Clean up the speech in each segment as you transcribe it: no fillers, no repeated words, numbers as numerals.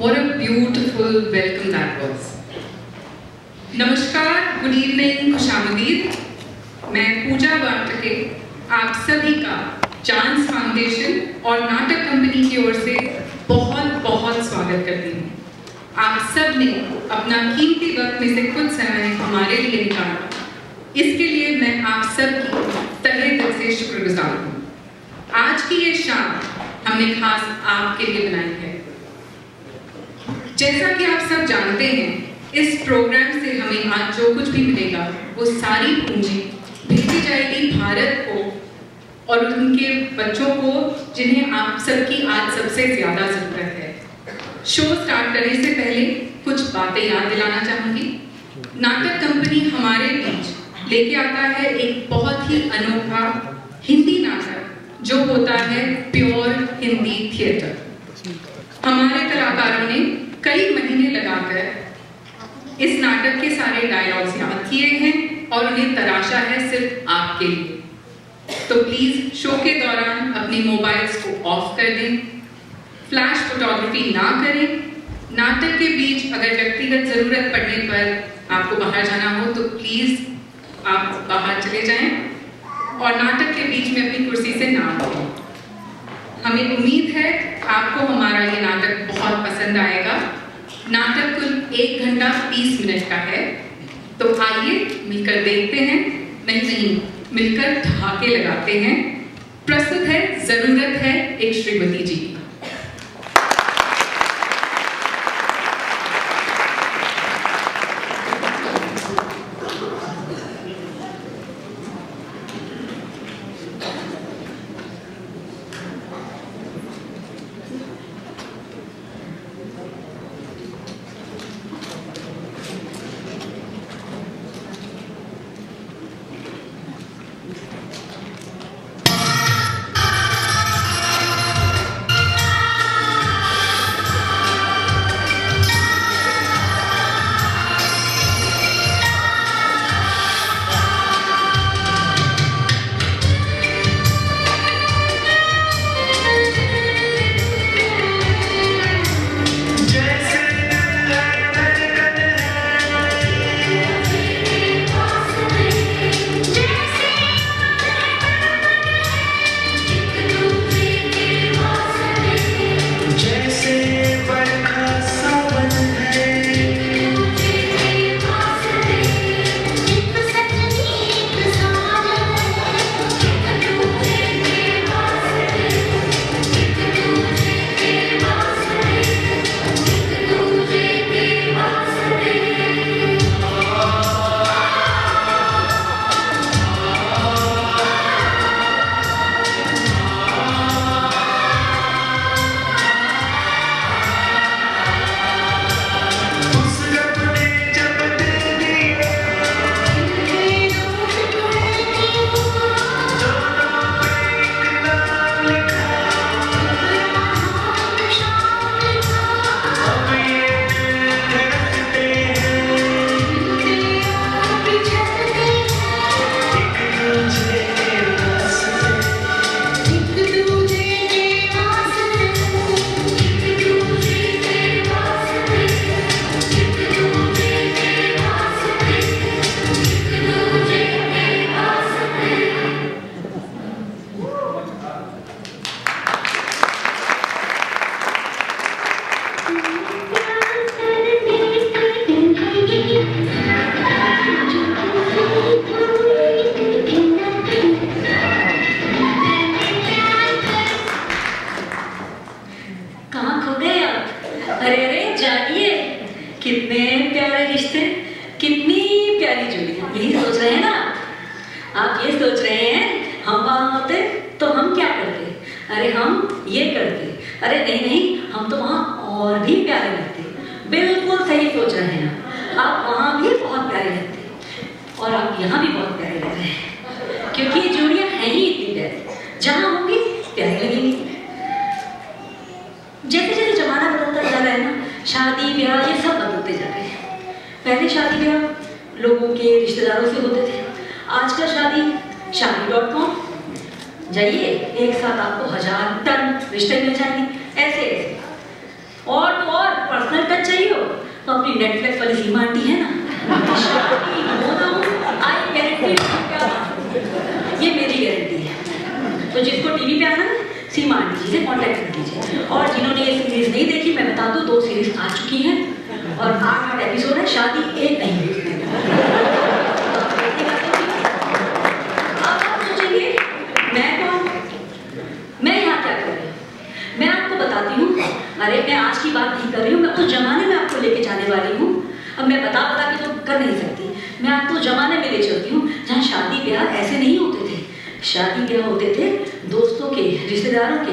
What a beautiful welcome that was. नमस्कार, good evening, खुशामदीद। मैं पूजा वाटके आप सभी का चांस फाउंडेशन और नाटक कंपनी की ओर से बहुत बहुत स्वागत करती हूँ। आप सब ने अपना कीमती वक्त में से कुछ समय हमारे लिए निकाला, इसके लिए मैं आप सब की तहे दिल से शुक्रगुजार हूँ। आज की ये शाम हमने खास आपके लिए बनाई है। जैसा कि आप सब जानते हैं, इस प्रोग्राम से हमें आज जो कुछ भी मिलेगा वो सारी पूंजी भेजी जाएगी भारत को और उनके बच्चों को, जिन्हें आप सबकी आज सबसे ज्यादा जरूरत है। शो स्टार्ट करने से पहले कुछ बातें याद दिलाना चाहूंगी। नाटक कंपनी हमारे बीच लेके आता है एक बहुत ही अनोखा हिंदी नाटक जो होता है प्योर हिंदी थिएटर। हमारे कलाकारों ने कई महीने लगाकर इस नाटक के सारे डायलॉग्स याद किए हैं और उन्हें तराशा है सिर्फ आपके लिए। तो प्लीज शो के दौरान अपने मोबाइल्स को ऑफ कर दें, फ्लैश फोटोग्राफी ना करें। नाटक के बीच अगर व्यक्तिगत जरूरत पड़ने पर आपको बाहर जाना हो तो प्लीज आप बाहर चले जाएं और नाटक के बीच में अपनी कुर्सी से ना उठें। हमें उम्मीद है आपको हमारा ये नाटक बहुत पसंद आएगा। नाटक कुल 1 घंटा 30 मिनट का है, तो आइए मिलकर देखते हैं, नहीं मिलकर ठहाके लगाते हैं। प्रस्तुत है जरूरत है एक श्रीमती जी की। कितने प्यारे रिश्ते, कितनी प्यारी जोड़ियां। यही सोच रहे हैं ना आप? ये सोच रहे हैं हम वहां होते तो हम क्या करते? अरे हम ये करते। अरे नहीं नहीं, हम तो वहां और भी प्यारे लगते। बिल्कुल सही सोच रहे हैं आप वहां भी बहुत प्यारे लगते और आप यहाँ भी बहुत प्यारे लग रहे हैं, क्योंकि ये जोड़ियां हैं ही इतनी प्यारी। जहां होंगी प्यारी लगेंगी। जैसे जैसे जमाना बदलता जा रहा है ना, शादी ब्याह ये सब बदलते जा रहे हैं। पहले शादी ब्याह लोगों के रिश्तेदारों से होते थे, आजकल शादी.com जाइए, एक साथ आपको 1000 टन रिश्ते मिल जाएंगे। ऐसे ऐसे और तो और पर्सनल टच चाहिए हो तो अपनी नेटफ्लिक्स वाली सीमा आंटी है ना, शादी हो ना हो, आई गारंटी, ये मेरी गारंटी है। तो जिसको टीवी पे आना है सीमा आंटी जी से कॉन्टैक्ट कर लीजिए। और जिन्होंने ये सीरीज नहीं देखी, मैं बता दूं 2 सीरीज आ चुकी हैं और 8 एपिसोड है। शादी एक नहीं देखते। अब आप सोचेंगे मैं कौन, मैं यहाँ क्या कर रही हूँ? मैं आपको बताती हूँ। अरे मैं आज की बात नहीं कर रही हूँ, मैं उस जमाने में आपको लेके जाने वाली हूँ। अब मैं बता के तो कर नहीं सकती, मैं आपको जमाने में ले चलती हूँ जहाँ शादी ब्याह ऐसे नहीं होते थे। शादी ब्याह होते थे दोस्तों के, रिश्तेदारों के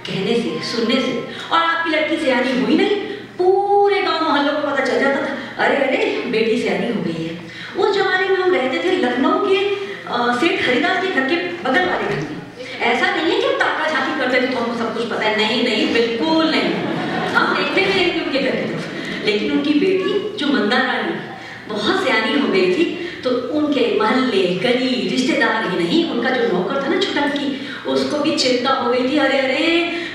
कहने से, सुनने से। और आपकी लड़की सयानी हुई नहीं, पूरे गांव मोहल्लों को पता चल जाता था, अरे अरे बेटी सयानी हो गई है। उस जमाने में हम रहते थे लखनऊ के सेठ हरिदास के घर के बगल वाले घर में। ऐसा नहीं है कि हम ताका झांकी करते थे तो हमको सब कुछ पता है, नहीं नहीं, बिल्कुल नहीं। हम देखते थे उनके घर की तरफ। लेकिन उनकी बेटी जो मंदा रानी बहुत सयानी हो गई थी, तो उनके महल्ले, गली, रिश्तेदार ही नहीं, उनका जो नौकर था ना छुटकी, उसको भी चिंता हो गई थी। अरे अरे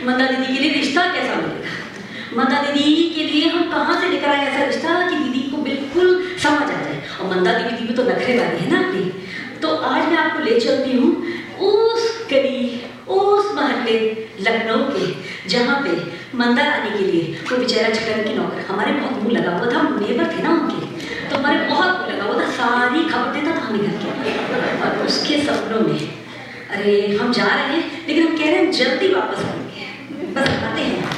मंदा दीदी के लिए रिश्ता कैसा मिलेगा? मंदा दीदी के लिए हम कहाँ से लेकर आए ऐसा रिश्ता कि दीदी को बिल्कुल समझ आ जाए। और मंदा दीदी भी तो नखरे वाली है ना अपनी। तो आज मैं आपको ले चलती हूँ उस गली, उस महल्ले लखनऊ के, जहाँ पे मंदा रानी के लिए वो बेचारा चिकन की नौकर, हमारे बहुत मुँह लगा हुआ था, हम नेबर थे ना उनके, तो हमारे बहुत मुँह लगा हुआ था, सारी खबर देता था हमें घर के। और उसके सपनों में अरे हम जा रहे हैं, लेकिन हम कह रहे हैं हम जल्दी वापस आएंगे, बस आते हैं।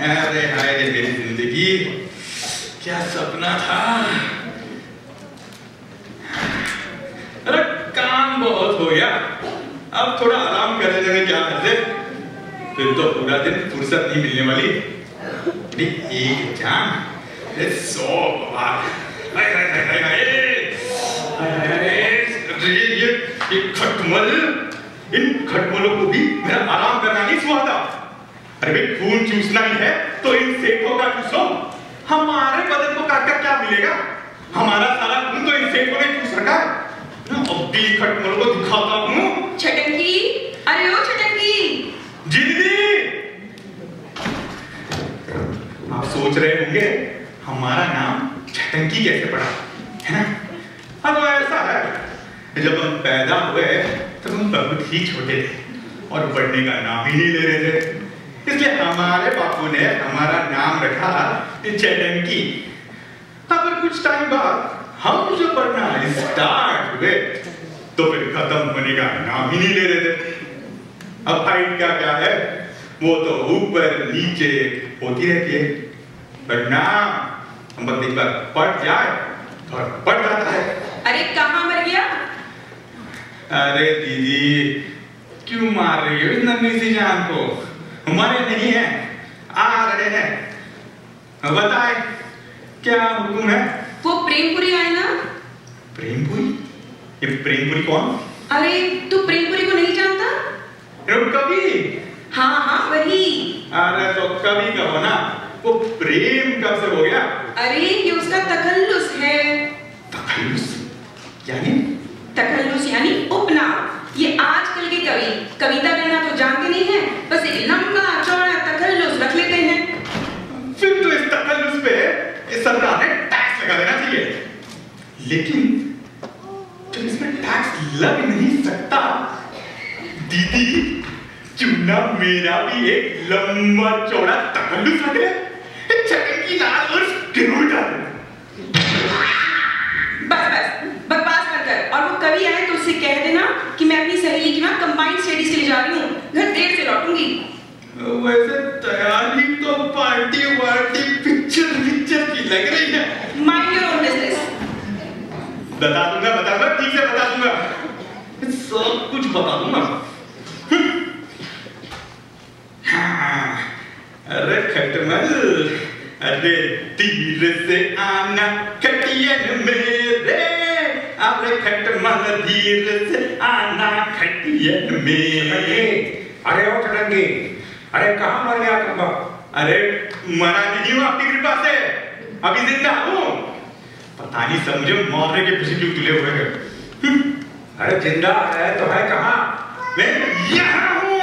अरे हाय रे मेरी जिंदगी, क्या सपना था। अरे काम बहुत हो गया, अब थोड़ा आराम करने लगे क्या करते, फिर तो पूरा दिन फुर्सत नहीं मिलने वाली। एक एग्जाम, 100 बार, ये खटमल, इन खटमलों को भी मेरा आराम करना नहीं सुहाता। अरे भाई खून चूसना ही है तो इन सेठों का चूसो, हमारे बदन को काटकर क्या मिलेगा, हमारा सारा खून तो इन सेठों ने चूस रखा है। अब भी खटमलों को दिखाता हूँ। छटंकी, अरे ओ छटंकी। जी दीदी, आप सोच रहे होंगे हमारा नाम छटंकी कैसे पड़ा, है ना? अब ऐसा है, जब हम पैदा हुए तो हम बहुत ही छोटे थे और बढ़ने का नाम ही नहीं ले रहे थे, इसलिए हमारे बापू ने हमारा नाम रखा छटंकी। अब कुछ टाइम बाद हम जो पढ़ना स्टार्ट हुए तो फिर खत्म होने का नाम ही नहीं ले रहे थे। अब हाइट क्या क्या है, वो तो ऊपर नीचे होती रहती है, पर नाम हम एक बार पढ़ जाए तो पढ़ जाता है। अरे कहाँ मर गया? अरे दीदी, क्यों मार रही हो इस नन्ही सी जान को? हमारे नहीं है, आ रहे हैं। बताए क्या हुक्म है? वो प्रेमपुरी आए ना? प्रेमपुरी? ये प्रेमपुरी कौन? अरे तू प्रेमपुरी को नहीं जानता? कभी? हाँ हाँ वही। अरे तो कभी कहो ना, वो प्रेम कब से हो गया? अरे ये उसका तखल्लुस है। तखल्लुस यानी? तखल्लुस यानी उपनाम। ये आजकल के कवि कविता कहना तो जानते नहीं है, बस एक लंबा चौड़ा तखल्लुस रख लेते हैं। फिर तो इस तखल्लुस पे इस सरकार ने टैक्स लगा देना चाहिए। लेकिन जब इसमें टैक्स लग नहीं सकता, दीदी क्यों ना मेरा भी एक लंबा चौड़ा तखल्लुस लग ले, चटकी लाल और स्क्रूटर। बस बस बकवास मत कर, और वो कवि आए तो उससे कह देना कि मैं अपनी सहेली की वहाँ कंबाइंड स्टडीज के लिए जा रही हूँ, घर देर से लौटूंगी। वैसे तैयारी तो पार्टी वार्टी पिक्चर की लग रही है। Mind your own business. बता दूंगा, ठीक से बता दूंगा, सब कुछ बता दूंगा। हाँ, अरे खटमल, अरे धीरे से आना खटियन मेरे, अरे खटमल धीरे से आना खटियन में। अरे ओ चटंगी, अरे कहाँ मर गया तुम? अरे मरा नहीं हूँ आपकी कृपा से, अभी जिंदा हूँ। पता नहीं सब मुझे मारने के पीछे क्यों तुले हुए हैं। अरे जिंदा है तो है कहाँ? मैं यहाँ हूँ।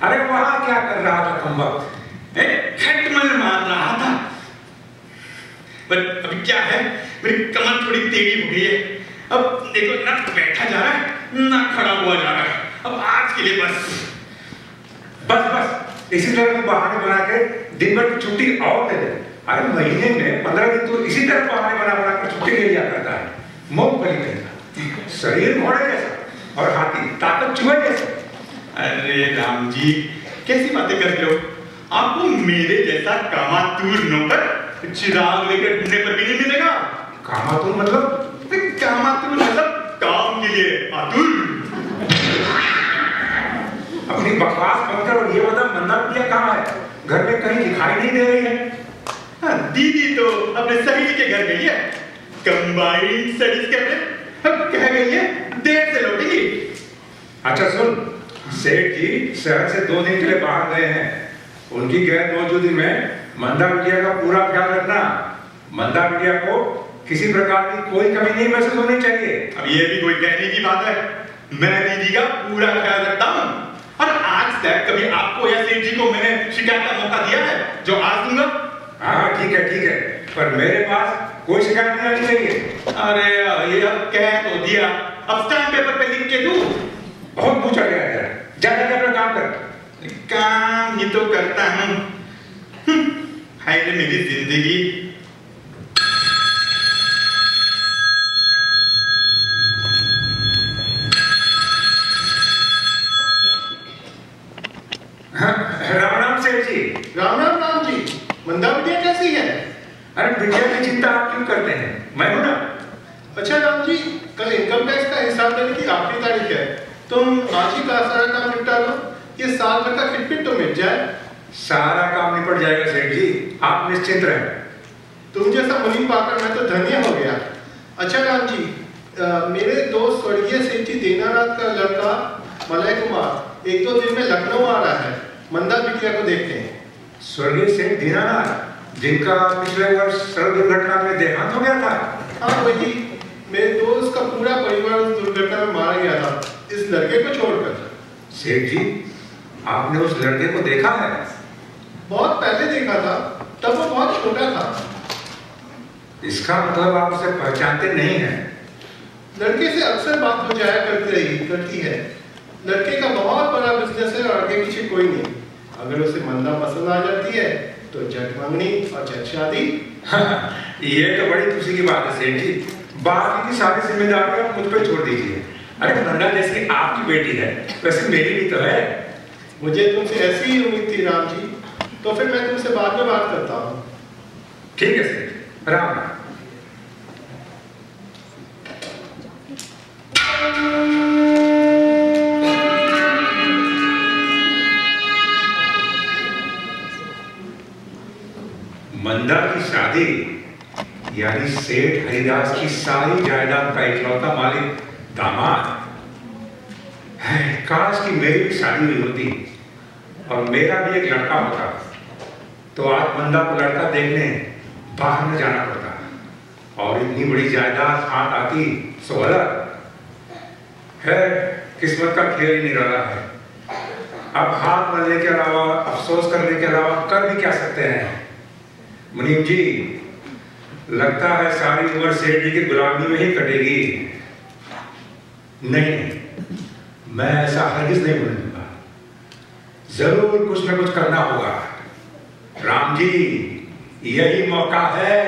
अरे वहाँ क्या कर रहा था तुम वक्त? खटमल मार रहा था, पर अभी क्या है, मेरी कमर थोड़ी टेढ़ी हो गई है। अब देखो ना बैठा जा रहा है ना खड़ा हुआ जा रहा है। अब आज के लिए बस इसी तरह के बहाने बना के दिन भर की छुट्टी और दे दे। अरे महीने में 15 दिन तो इसी तरह बहाने बना कर छुट्टी ले लिया करता है। मूंगफली कहेगा, शरीर घोड़े जैसा और हाथी ताकत चूहे जैसा। अरे राम जी कैसी बातें करते हो? आपको मेरे जैसा कामातुर नौकर चिराग लेकर ढूंढने पर भी नहीं मिलेगा। कामातुर मतलब? कामातुर मतलब काम के लिए आतुर। अपनी बकवास बंद कर और ये बता मंदा बिटिया कहाँ है? घर में कहीं दिखाई नहीं दे रही है। हाँ, दीदी तो अपने सहेली के घर गई है, कंबाइंड स्टडीज करने। अब कह गई है देर से लौटेगी। अच्छा सुन, सेठ जी शहर से 2 दिन के लिए बाहर गए हैं। उनकी गैर मौजूदी में मंदा बिटिया का पूरा ख्याल रखना। मंदा बिटिया को किसी प्रकार की कोई कमी नहीं महसूस होनी चाहिए। अब ये भी कोई कहने की बात है? मैं दीदी का पूरा ख्याल रखता हूँ, और आज तक कभी आपको या सेठ जी को मैंने शिकायत का मौका दिया है जो आज दूंगा? हाँ ठीक है, पर मेरे पास कोई शिकायत नहीं आनी चाहिए। अरे ये अब कह तो दिया, अब स्टैम्प पेपर पे लिख के दूं? बहुत पूछा गया है, जा अपना काम कर। काम ही तो करता हूँ। हाय रे मेरी जिंदगी। राम राम सेठ जी। राम राम राम जी। मंदा बिटिया कैसी है? अरे बिटिया की चिंता आप क्यों करते हैं, मैं हूं ना। अच्छा राम जी, कल इनकम टैक्स का हिसाब देने की आखिरी तारीख है, तुम आज ही का सारा काम निपटा लो, ये साल भर का खिटपिट तो मिट जाए। सारा काम निपट जाएगा सेठ जी, आप निश्चिंत रहें। तुम जैसा मुनीम पाकर मैं तो धन्य हो गया। अच्छा राम जी, मेरे दोस्त स्वर्गीय सेठ जी दीनानाथ का लड़का मलय कुमार 1-2 दिन में लखनऊ आ रहा है, मंदा बिटिया को देखते हैं। स्वर्गीय सेठ दीनानाथ, जिनका पिछले वर्ष सड़क दुर्घटना में देहांत हो गया था? हाँ वही, मेरे दोस्त का पूरा परिवार उस दुर्घटना में मारा गया था, इस लड़के को छोड़कर। सेठ जी, आपने उस लड़के को देखा है? बहुत पहले देखा था, तब वो बहुत छोटा था। इसका मतलब आप उसे पहचानते नहीं हैं। लड़के से अक्सर बात हो जाया करती है। लड़के का बहुत बड़ा बिजनेस है और आगे पीछे कोई नहीं। अगर उसे मंदा पसंद आ जाती है तो झट मंगनी और झट शादी। ये तो बड़ी खुशी की बात है सेठ जी। बाकी की सारी जिम्मेदारियां मुझ पे छोड़ दीजिए। अरे मंदा जैसी आपकी बेटी है, वैसे मेरी भी तो है। मुझे तुमसे ऐसी ही उम्मीद थी राम जी, तो फिर मैं तुमसे बाद में बात करता हूँ। ठीक है सेठ, राम राम। मंदा की शादी यानी सेठ हरिदास की सारी जायदाद का इकलौता मालिक दामाद है। काश की मेरी भी शादी हुई होती, और मेरा भी एक लड़का होता तो आज मंदा को लड़का देखने बाहर में जाना पड़ता और इतनी बड़ी जायदाद हाथ आती सो अलग है। किस्मत का खेल ही निराला है। अब हाथ मलने के अलावा, अफसोस करने के अलावा कर भी क्या सकते हैं। मुनीम जी, लगता है सारी उम्र सेठ जी की गुलामी में ही कटेगी। नहीं, मैं ऐसा हरगिज नहीं बोलने दूंगा। जरूर कुछ न कुछ करना होगा। राम जी, यही मौका है।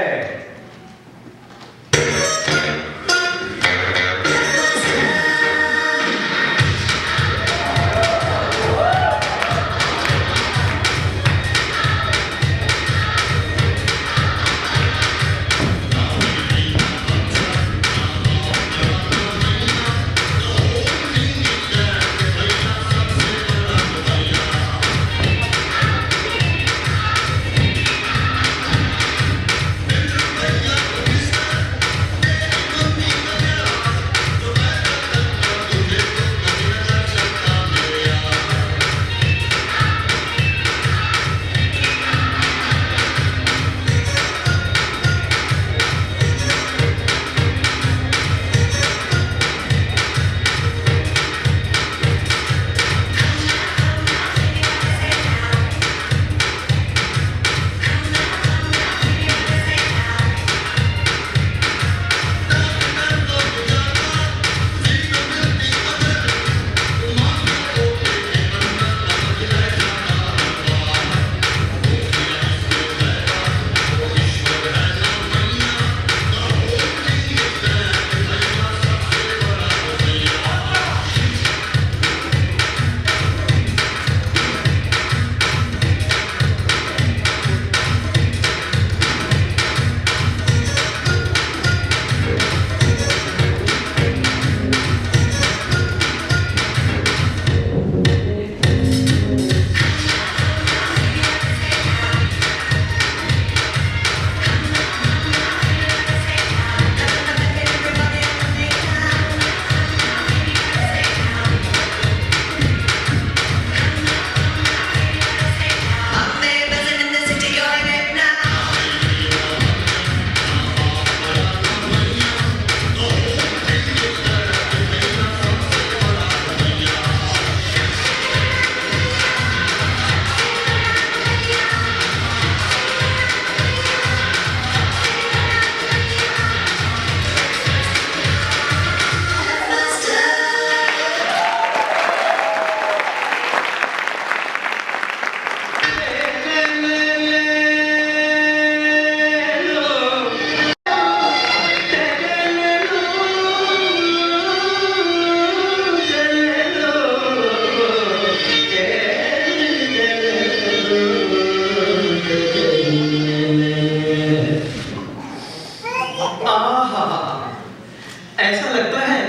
ऐसा लगता है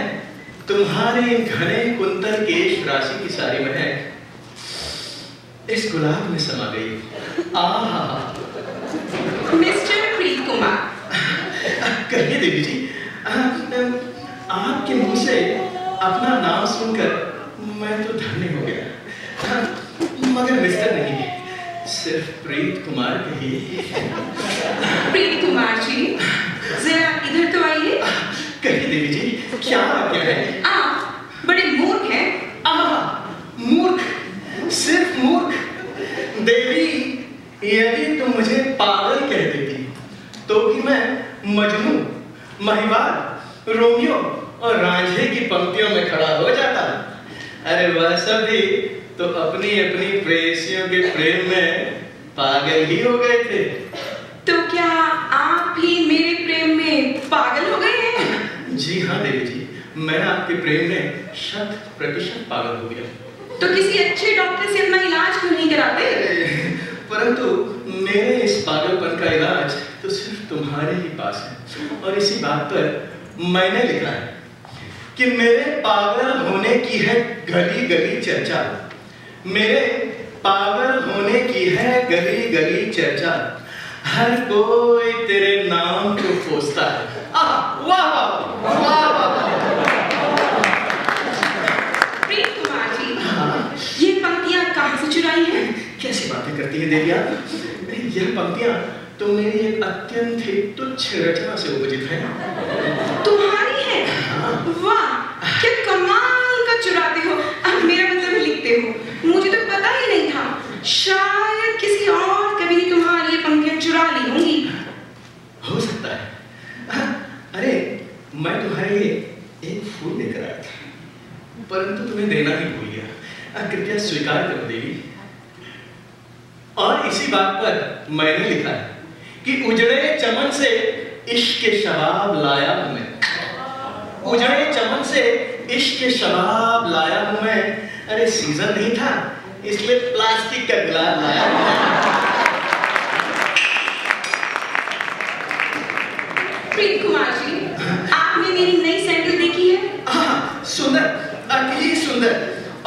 तुम्हारे घने कुंतल केश राशि की सारी महक इस गुलाब में समा गई। आहा, मिस्टर प्रीत कुमार, कहिए देवी जी, आपके मुंह से अपना नाम सुनकर मैं तो धन्य हो गया। मगर मिस्टर नहीं, सिर्फ प्रीत कुमार कहिए। प्रीत कुमार जी, जरा इधर तो आइए। कहिए देवी जी, क्या आज्ञा है? आप बड़े मूर्ख हैं। मूर्ख, सिर्फ मूर्ख। देवी, यदि तुम मुझे पागल कह देती तो भी मैं मजनू, महिवाल, रोमियो और रांझे की पंक्तियों में खड़ा हो जाता। अरे वह सभी तो अपनी अपनी प्रेयसियों के प्रेम में पागल ही हो गए थे। तो क्या आप भी मेरे प्रेम में पागल हो गए हैं? जी हाँ देवी जी, मैं आपके प्रेम में 100% पागल हो गया। तो किसी अच्छे डॉक्टर से अपना इलाज क्यों नहीं कराते? परंतु मेरे इस पागलपन का इलाज तो सिर्फ तुम्हारे ही पास है। और इसी बात पर मैंने लिखा है कि मेरे पागल होने की है गली गली चर्चा। मेरे पागल होने की है गली गली चर्चा। हर कोई तेरे नाम को खोजता है। वाह वाह। प्रीत कुमार जी, ये पंक्तियां कहाँ से चुराई हैं? कैसी बातें करती है देविया? यह पंक्तियां तो मेरी एक अत्यंत ही तुच्छ रचना से उपजित है। तुम्हारी है? वाह, क्या कमाल का चुराते हो। अब मेरा मतलब ही लिखते हो। मुझे तो पता ही नहीं था। शायद किसी और कवि ने तुम्हारी ये पंक्तियां चुरा ली होंगी। हो सकता है। अरे मैं तुम्हारे लिए एक फूल लेकर आया था, परंतु तुम्हें देना ही भूल गया। कृपया स्वीकार करो देवी। और इसी बात पर मैंने लिखा है कि उजड़े चमन से इश्क के शबाब लाया हूं मैं। उजड़े चमन से इश्क के शबाब लाया हूं मैं। अरे सीजन नहीं था, इसलिए प्लास्टिक का गुलाब लाया हूं मैं। प्रीत कुमार जी, आपने मेरी नई सैंडल देखी है? हाँ, सुंदर, अति सुंदर।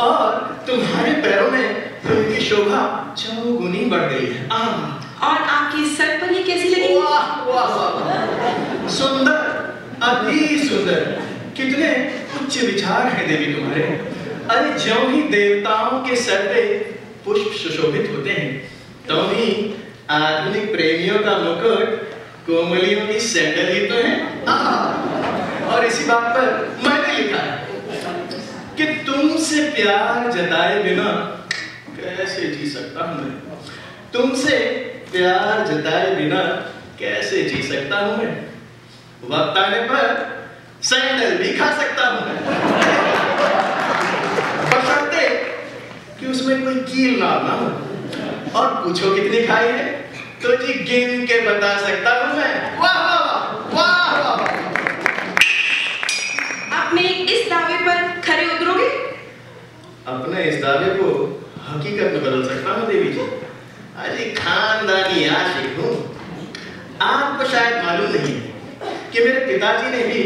और तुम्हारे पैरों में उनकी शोभा चौगुनी बढ़ गई है। और आपके सर पर ये कैसी लगी? वाह वाह वाह, सुंदर, अति सुंदर। कितने उच्च विचार हैं देवी तुम्हारे। अरे ज्यों ही देवताओं के सर पे पुष्प सुशोभित होते हैं, तो ही आधुनिक प्रेमियों का मुकुट कोमलियों की सैंडल ही तो है। और इसी बात पर मैंने लिखा है कि तुमसे प्यार जताए बिना कैसे जी सकता हूं मैं। तुमसे प्यार जताए बिना कैसे जी सकता हूं मैं। वक्त आने पर सैंडल भी खा सकता हूं मैं, बशर्ते कि उसमें कोई कील ना हो। और पूछो कितनी खाई है, तो जी गिन के बता सकता हूं मैं। वाह वाह वाह वाह। अपने इस दावे पर खरे उतरोगे? अपने इस दावे को हकीकत में बदल सकता हूं देवी जी। अजी खानदानी आशिक हूं। आपको शायद मालूम नहीं है कि मेरे पिताजी ने भी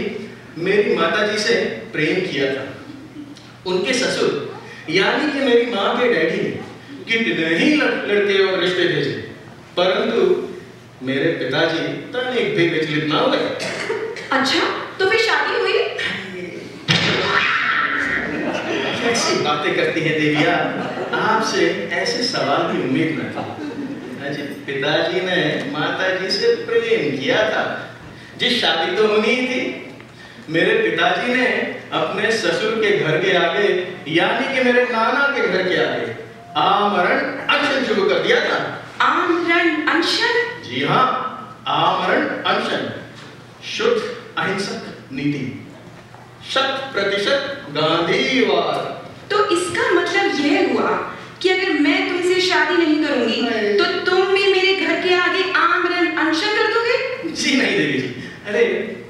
मेरी माताजी से प्रेम किया था। उनके ससुर यानी कि मेरी माँ के डैडी ने कितने ही लड़के और रिश्ते भेजे, परंतु मेरे पिताजी तनिक भी विचलित ना हुए। अच्छा, तो फिर शादी हुई? कैसी बातें करती हैं देविया, आपसे ऐसे सवाल की उम्मीद न थी। अजी पिताजी ने माताजी से प्रेम किया था, जिस शादी तो होनी ही थी। मेरे पिताजी ने अपने ससुर के घर के आगे यानी कि मेरे नाना के घर के आगे आमरण अनशन शुरू कर दिया था। आमरण अनशन? जी हाँ, आमरण अनशन। शुद्ध अहिंसक नीति, 100% गांधीवाद। तो इसका मतलब यह हुआ कि अगर मैं तुमसे शादी नहीं करूंगी तो तुम भी मेरे घर के आगे आमरण अनशन कर दोगे? जी नहीं देवी जी। अरे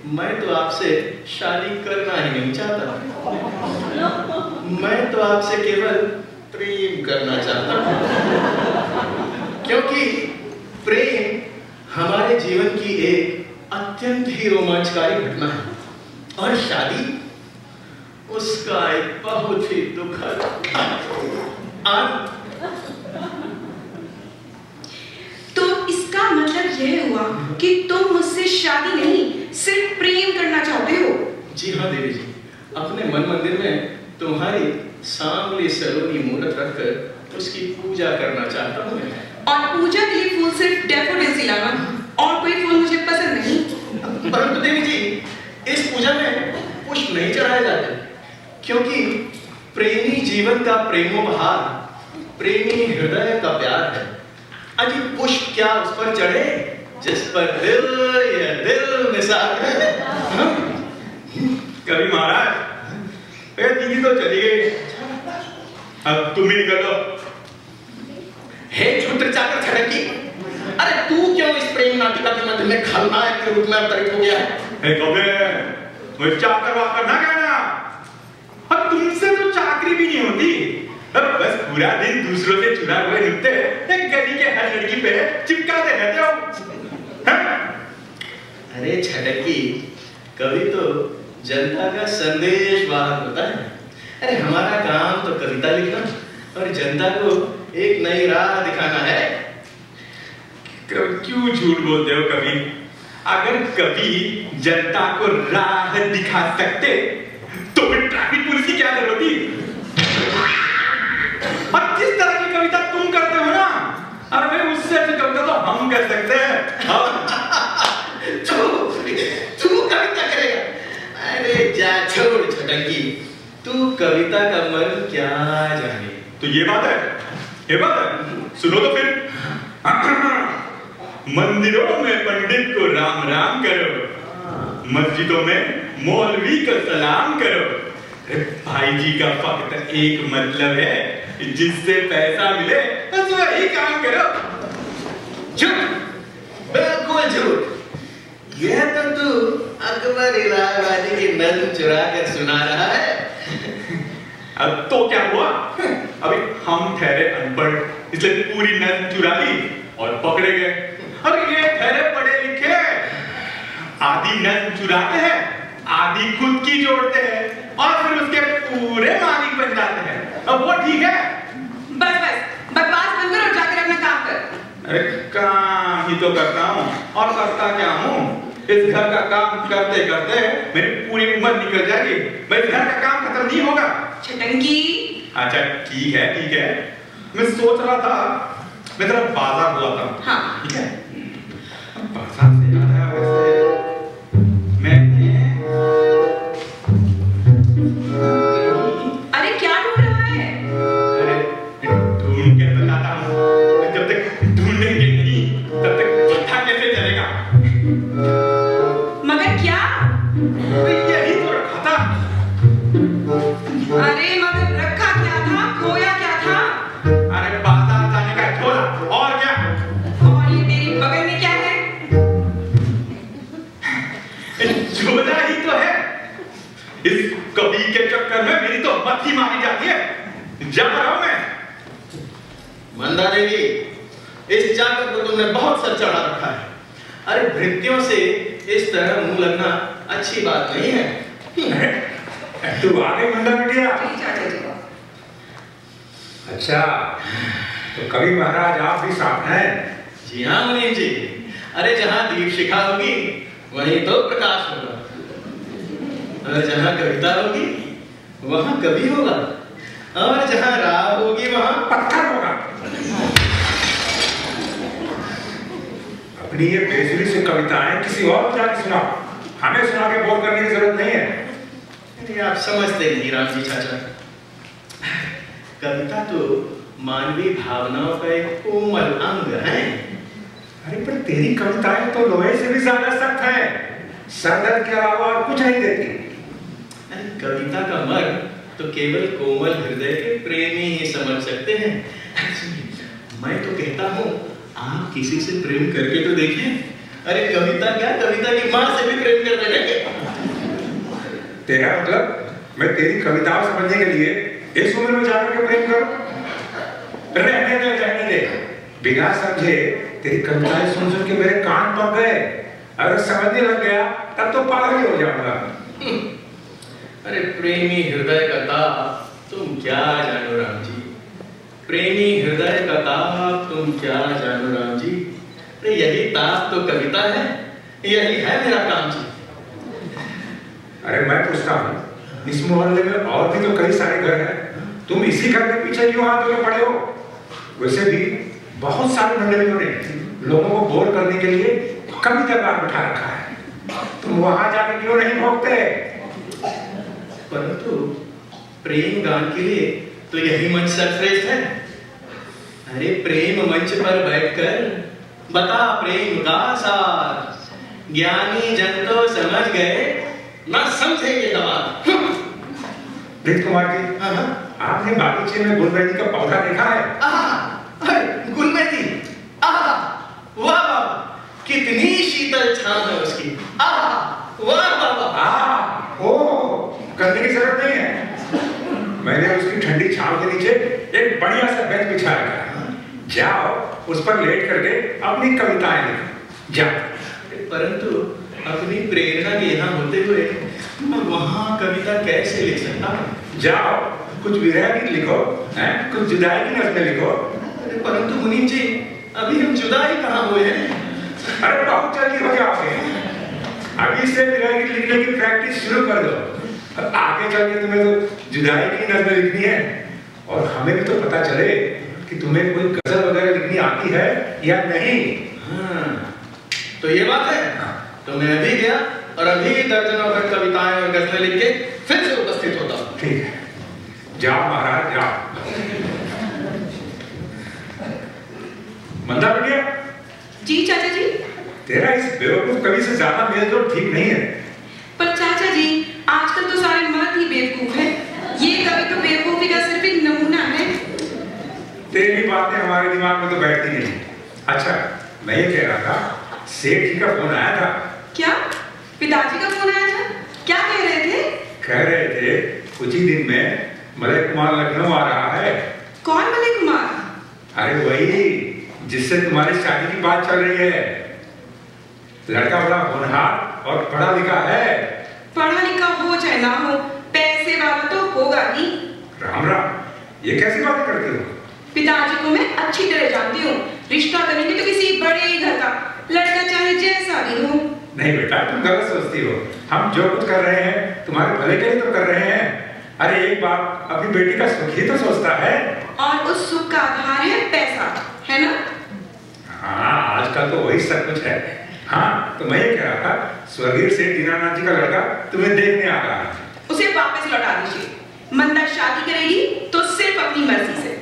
मैं तो आपसे शादी करना ही नहीं चाहता। मैं तो आपसे केवल प्रेम करना चाहता हूं, क्योंकि प्रेम हमारे जीवन की एक अत्यंत ही रोमांचकारी घटना है, और शादी उसका एक बहुत ही दुखद अंत। तो इसका मतलब यह हुआ कि तुम मुझसे शादी नहीं, सिर्फ प्रेम करना चाहते हो? जी हाँ देवी जी, अपने मन मंदिर में तुम्हारी सांवली सलोनी मूर्त रखकर उसकी पूजा करना चाहता हूँ मैं। और पूजा के लिए फूल सिर्फ डैफोडिल्स ही लाना, और कोई फूल मुझे पसंद नहीं। परंतु देवी जी, इस पूजा में पुष्प नहीं चढ़ाए जाते, क्योंकि प्रेमी जीवन का प्रेमोपहार प्रेमी हृदय का प्यार है। अजी पुष्प क्या उस पर चढ़े जिस पर दिल या दिल निसार है। कभी महाराज, दीदी तो चली गई, अब तुम ही निकलो। हे छुत्र चाकर छटकी, अरे तू क्यों इस प्रेम नाटिका के मध्य में खलनायक के रूप में अवतरित हो गया है? हे कबे, मुझे चाकर वाकर ना कहना। अब तुमसे तो चाकरी भी नहीं होती, अब बस पूरा दिन दूसरों से चुरा हुए नुक्ते एक गली के हर लड़की पे चिपकाते रहते हो। अरे छटकी, कवि तो जनता का संदेश वाहक होता है। अरे हमारा काम तो कविता लिखना और जनता को एक नई राह दिखाना है। क्यों झूठ बोलते हो कवि? अगर कवि जनता को राह दिखा सकते तो फिर ट्रैफिक पुलिस की क्या जरूरत थी? और जिस तरह की कविता तुम करते हो ना, हम कर सकते हैं। तू कविता करेगा? अरे जा छोड़ छटंकी, तू कविता का मन क्या जाने। तो ये बात है, सुनो तो फिर। मंदिरों में पंडित को राम राम करो, मस्जिदों में मौलवी को सलाम करो। अरे भाई जी का फक्त एक मतलब है, जिससे पैसा मिले बस वही काम करो। झूठ, बिल्कुल झूठ। यह तो तू अकबर इलाहाबादी की नज्म चुरा कर सुना रहा है। अब तो क्या हुआ, अभी हम ठहरे अनपढ़, इसलिए पूरी नज्म चुरा ली और पकड़े गए। अब ये ठहरे पढ़े लिखे, आधी नज्म चुराते हैं, आधी खुद की जोड़ते हैं और फिर उसके पूरे मालिक बन जाते हैं। अब वो ठीक है। बस बकवास बंद कर और जाकर अपना काम कर। अरे काम ही तो करता हूँ, और करता क्या हूँ? इस घर का काम करते करते मेरी पूरी उम्र निकल जाएगी, मैं इस घर का काम खत्म नहीं होगा। छटंकी, अच्छा ठीक है, मैं सोच रहा था मैं तेरा बाजार हुआ था। हाँ। ठीक है, बाजार से याद आया, वैसे मैंने अरे क्या ढूंढ रहा है? अरे ढूंढ के बताता हूँ, जब तक ढूंढेंगे नहीं तब तक पता कैसे चलेगा। मगर क्या? यही तो रखा था। अरे मगर रखा क्या था, खोया क्या था? अरे बाजार जाने का झोला, और क्या? और ये तेरी बगल में क्या है? झोला ही तो है। इस कवि के चक्कर में मेरी तो मत ही मारी जाती है। जा रहा हूं मैं। मंदा देवी, इस जाकर को तुमने बहुत सर चढ़ा रखा है। अरे भृत्यों से इस तरह मुंह लगना अच्छी बात नहीं है। तू आ गई मंदा बिटिया? जी चाचा जी। अच्छा, तो कवि महाराज आप भी साथ हैं? जी हाँ मुनीम जी। अरे जहाँ दीप शिखा होगी वहीं तो प्रकाश होगा, और जहाँ कविता होगी वहाँ कवि होगा, और जहाँ राह होगी वहाँ पत्थर होगा। अपनी ये बेसुरी से कविताएं किसी और को जाके सुनाओ, हमें सुना के बोर करने की जरूरत नहीं है। नहीं, आप समझते नहीं राम जी चाचा। कविता तो मानवीय भावनाओं का एक कोमल अंग है। अरे पर तेरी कविताएं तो लोहे से भी ज्यादा सख्त है, सरदर्द के अलावा और कुछ नहीं देती। अरे कविता का मर्म तो केवल कोमल हृदय के प्रेमी ही समझ सकते हैं। मैं तो कहता हूँ आप किसी से प्रेम करके तो देखिए। अरे कविता क्या, कविता की माँ से भी प्रेम कर देंगे। तेरा मतलब मैं तेरी कविताओं समझने के लिए इस उम्र में जाकर के प्रेम करूं? रहने दे। बिना समझे तेरी कविताएं सुन सुन के मेरे कान पक गए। अगर समझने लग गया तब तो पागल ही हो जाऊंगा। अरे प्रेमी हृदय का ताप तुम क्या जानो राम जी, प्रेमी हृदय का ताप तुम क्या जानो राम जी। अरे यही ताप तो कविता है, यही है मेरा काम जी। अरे मैं पूछता हूँ, इस मोहल्ले में और भी तो कई सारे घर हैं, तुम इसी घर के पीछे क्यों हाथ धोके पड़े हो? वैसे भी बहुत सारे मंडलियों ने लोगों को बोर करने के लिए कविता बार बिठा रखा है, तुम वहां जाके क्यों नहीं भोगते? परंतु प्रेम गान के लिए तो यही मंच सर्वश्रेष्ठ है। अरे प्रेम मंच पर बैठकर बता प्रेम का सार, ज्ञानी जन तो समझ गए, ना समझे ये सवाल। प्रीत कुमार जी, आपने बागीचे में गुलमेहंदी का पौधा देखा है? गुलमेहंदी, वाह वाह, कितनी शीतल छांव है उसकी। वाह वाह। ओ, करने की जरूरत नहीं है। मैंने उसकी ठंडी छांव के नीचे एक बढ़िया सा बेंच बिछा रखा है, जाओ उस पर लेट करके अपनी कविताएं लिखो, जाओ। परंतु अपनी प्रेरणा के यहाँ होते हुए मैं वहाँ कविता कैसे लिख सकता हूँ? जाओ कुछ विरह गीत लिखो, कुछ जुदाई की नज़में लिखो। परंतु मुनीम जी, अभी हम जुदा ही कहाँ हुए हैं? अरे बहुत जल्दी हो जाओगे, अभी से विरह गीत लिखने की प्रैक्टिस शुरू कर दो। आगे चल के तुम्हें तो जुदाई की नज़में लिखनी है, और हमें भी तो पता चले कि तुम्हें कोई गजल वगैरह लिखनी आती है या नहीं। हाँ, तो ये बात है। तो मैं अभी गया और अभी दर्जनों भर कविताएं और गजलें लिख के फिर से उपस्थित होता हूँ। ठीक है, जाओ महाराज जाओ। मंदा बिटिया, जी चाचा जी। तेरा इस बेवकूफ कवि से ज्यादा मेल जोल ठीक नहीं है। पर चाचा जी, आजकल तो सारे मर्द ही बेवकूफ हैं। ये कवि तो बेवकूफी का सिर्फ एक नमूना है। तेरी बातें हमारे दिमाग में तो बैठती नहीं। अच्छा, मैं ये कह रहा था, सेठ जी का फोन आया था। क्या? पिताजी का फोन आया था? क्या कह रहे थे? कह रहे थे कुछ ही दिन में मलय कुमार लखनऊ आ रहा है। कौन मलय कुमार? अरे वही जिससे तुम्हारी शादी की बात चल रही है। लड़का बड़ा होनहार और पढ़ा लिखा है। पढ़ा लिखा हो चाहे ना हो, पैसे वाला तो होगा ही। राम राम, ये कैसी बातें करती हो? पिताजी को मैं अच्छी तरह जानती हूँ। रिश्ता करेंगे तो किसी बड़े ही घर का, लड़का चाहे जैसा भी हो। नहीं बेटा, तुम गलत सोचती हो। हम जो कुछ कर रहे हैं तुम्हारे भले के लिए तो कर रहे हैं। अरे एक बाप अपनी बेटी का सुख ही तो सोचता है। और उस सुख का आधार है पैसा, है ना? हाँ, आजकल तो वही सब कुछ है। हाँ, तो मैं ये कह रहा था, स्वर्गीय सेठ दीनानाथ जी का लड़का तुम्हें देखने आ रहा है। उसे वापस लौटा दीजिए। मंदा शादी करेगी तो सिर्फ अपनी मर्जी से।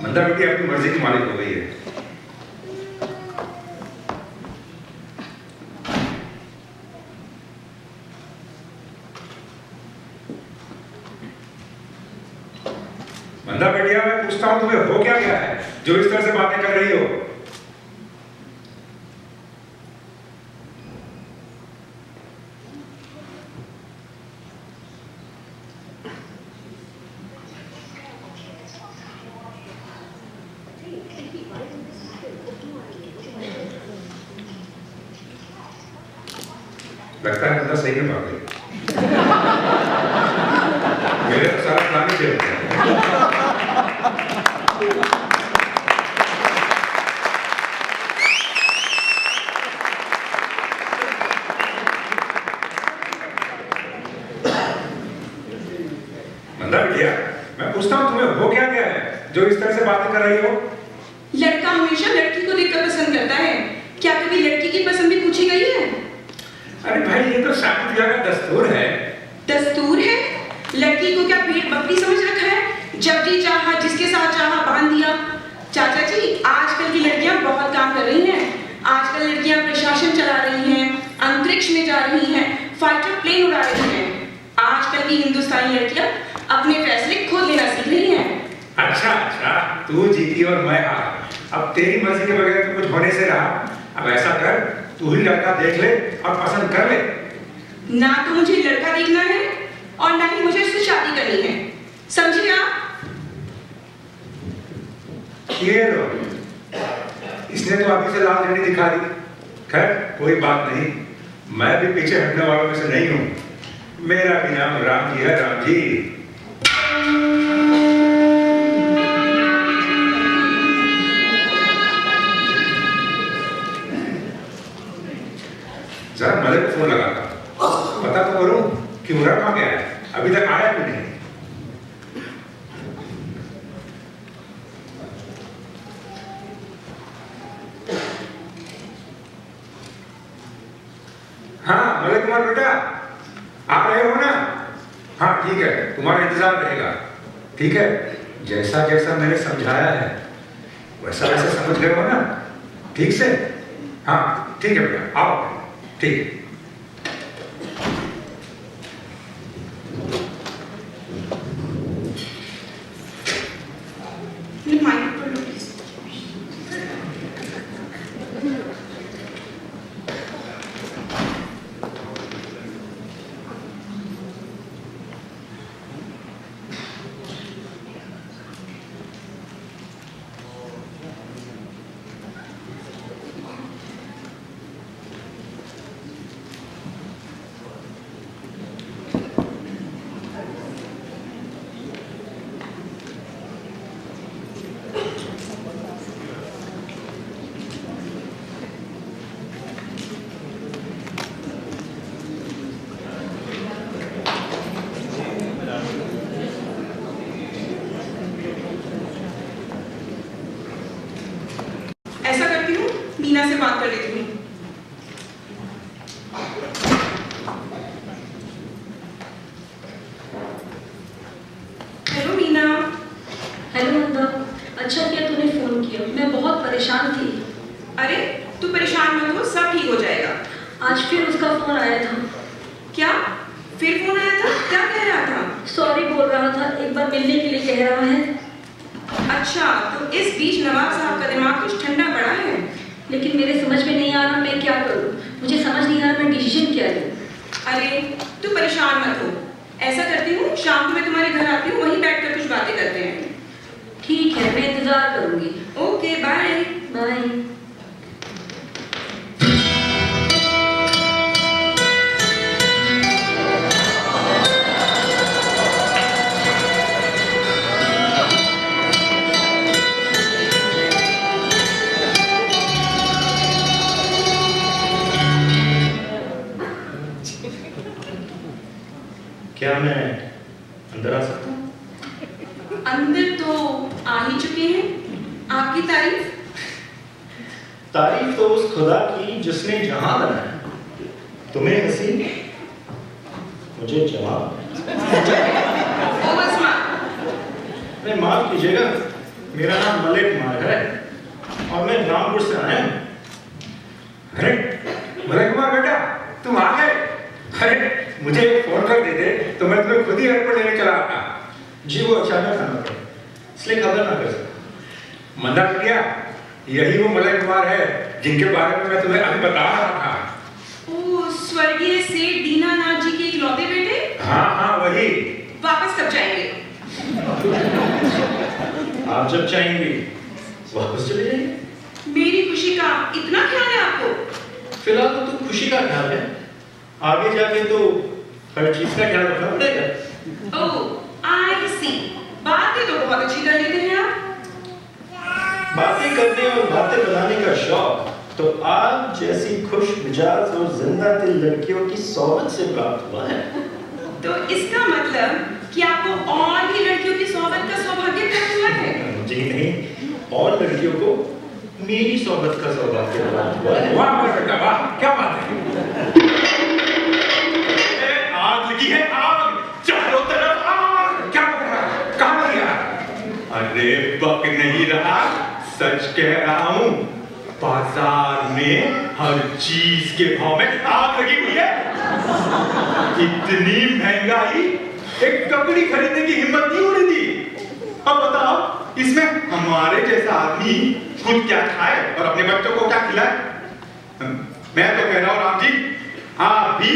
मंदा बेटी अपनी मर्जी की मालिक हो गई है। मंदा बेटिया, मैं पूछता हूं तुम्हें हो क्या गया है जो इस तरह से बातें कर रही हो? लगता है बंदा सही में पागल है। मेरे तो सारा प्लान ही फेल हो गया। मंदा बिटिया, मैं पूछता हूँ तुम्हें हो क्या गया है जो इस तरह से बातें कर रही हो? लड़का हमेशा लड़की को देखकर पसंद करता है, क्या कभी लड़की की पसंद भी पूछी गई है? अरे भाई, ये तो शादी ब्याह का दस्तूर है। दस्तूर है? लड़की को क्या भेड़ बकरी समझ रखा है? जब जी चाहा जिसके साथ चाहा बांध दिया। चाचा जी, आजकल की लड़कियां बहुत काम कर रही हैं। आजकल लड़कियां प्रशासन चला रही हैं, अंतरिक्ष में जा रही हैं, फाइटर प्लेन उड़ा रही हैं। आजकल की हिंदुस्तानी लड़कियां अपने फैसले खुद लेना सीख रही हैं। अच्छा अच्छा, तू जीती और मैं हारा। अब तेरी मर्जी के बगैर तो कुछ होने से रहा। अब ऐसा कर, तू ही लड़का देख ले और पसंद कर ले। ना तो मुझे लड़का देखना है और ना ही मुझे उससे शादी करनी है, समझे आप? ये लो, इसने तो अभी से लाल झंडी दिखा दी। खैर कोई बात नहीं, मैं भी पीछे हटने वालों में से नहीं हूँ। मेरा भी नाम राम जी है, राम जी। जरा मलिक को फोन लगाता, पता तो करूं कि मुरा कहाँ गया है, अभी तक आया क्यों नहीं। हाँ मलिक कुमार बेटा, आ रहे हो ना? हाँ ठीक है, तुम्हारा इंतजार रहेगा। ठीक है, जैसा जैसा मैंने समझाया है वैसा वैसा समझ रहे हो ना? ठीक से? हाँ ठीक है बेटा, आओ। ठीक है। ऐसा करती हूँ, मीना से बात कर लेती हूँ। हेलो मीना। हेलो नंदा, अच्छा किया तूने फोन किया, मैं बहुत परेशान थी। अरे तू परेशान मत हो, सब ठीक हो जाएगा। आज फिर उसका फोन आया था। क्या फिर फोन आया था? क्या कह रहा था? सॉरी बोल रहा था, एक बार मिलने के लिए कह रहा है। अच्छा, तो इस बीच नवाब साहब का दिमाग कुछ ठंडा पड़ा है। लेकिन मेरे समझ में नहीं आ रहा मैं क्या करूं, मुझे समझ नहीं आ रहा मैं डिसीजन क्या लूं। अरे तू परेशान मत हो, ऐसा करती हूँ शाम को मैं तुम्हारे घर आती हूँ, वहीं बैठकर कुछ बातें करते हैं। ठीक है, मैं इंतजार करूंगी। Okay bye. बाय। क्या मैं अंदर आ सकता हूँ? अंदर तो आ ही चुके हैं। आपकी तारीफ? तारीफ तो उस खुदा की जिसने जहां बनाया। तुम्हें हसीन, मुझे जवाब। ओ बसमा। अरे माफ कीजिएगा, मेरा नाम मलिक कुमार है और मैं रामपुर से आया हूँ। अरे मलिक कुमार बेटा, तुम आ गए? अरे मुझे फोन कर देते तो मैं तुम्हें खुद ही एयरपोर्ट लेने चला आता। जी वो अचानक आना पड़ा, इसलिए खबर ना कर सका। मंदा बिटिया, यही वो मलिक कुमार है जिनके बारे में मैं तुम्हें अभी बता रहा था। ओ स्वर्गीय सेठ दीनानाथ जी के इकलौते बेटे? हाँ हाँ वही। वापस कब जाएंगे? आप जब चाहेंगे वापस चले जाइए। मेरी खुशी का इतना ख्याल है आपको? फिलहाल तो खुशी का ख्याल है, आगे जाके तो हर चीज का ध्यान रखना पड़ेगा। ओह आई सी, बातें तो बहुत अच्छी कर लेते हैं आप। बातें करने और बातें बनाने का शौक तो आप जैसी खुश मिजाज और जिंदा दिल लड़कियों की सोबत से प्राप्त हुआ है। तो इसका मतलब कि आपको और भी लड़कियों की सोबत का सौभाग्य प्राप्त हुआ है। जी नहीं, और लड़कियों को मेरी सोबत का सौभाग्य प्राप्त हुआ है। वाह मेरे बेटा वाह, क्या बात है। आग लगी है, आग चारों तरफ आग। क्या कर रहा है, कहाँ गया? अरे बक नहीं रहा, सच कह रहा हूँ। बाजार में हर चीज के भाव में आग लगी हुई है। इतनी महंगाई, एक ककड़ी खरीदने की हिम्मत नहीं हो रही थी। अब बताओ, इसमें हमारे जैसा आदमी खुद क्या खाए और अपने बच्चों को क्या खिलाए? मैं तो कह रहा हूँ राम जी, आप भी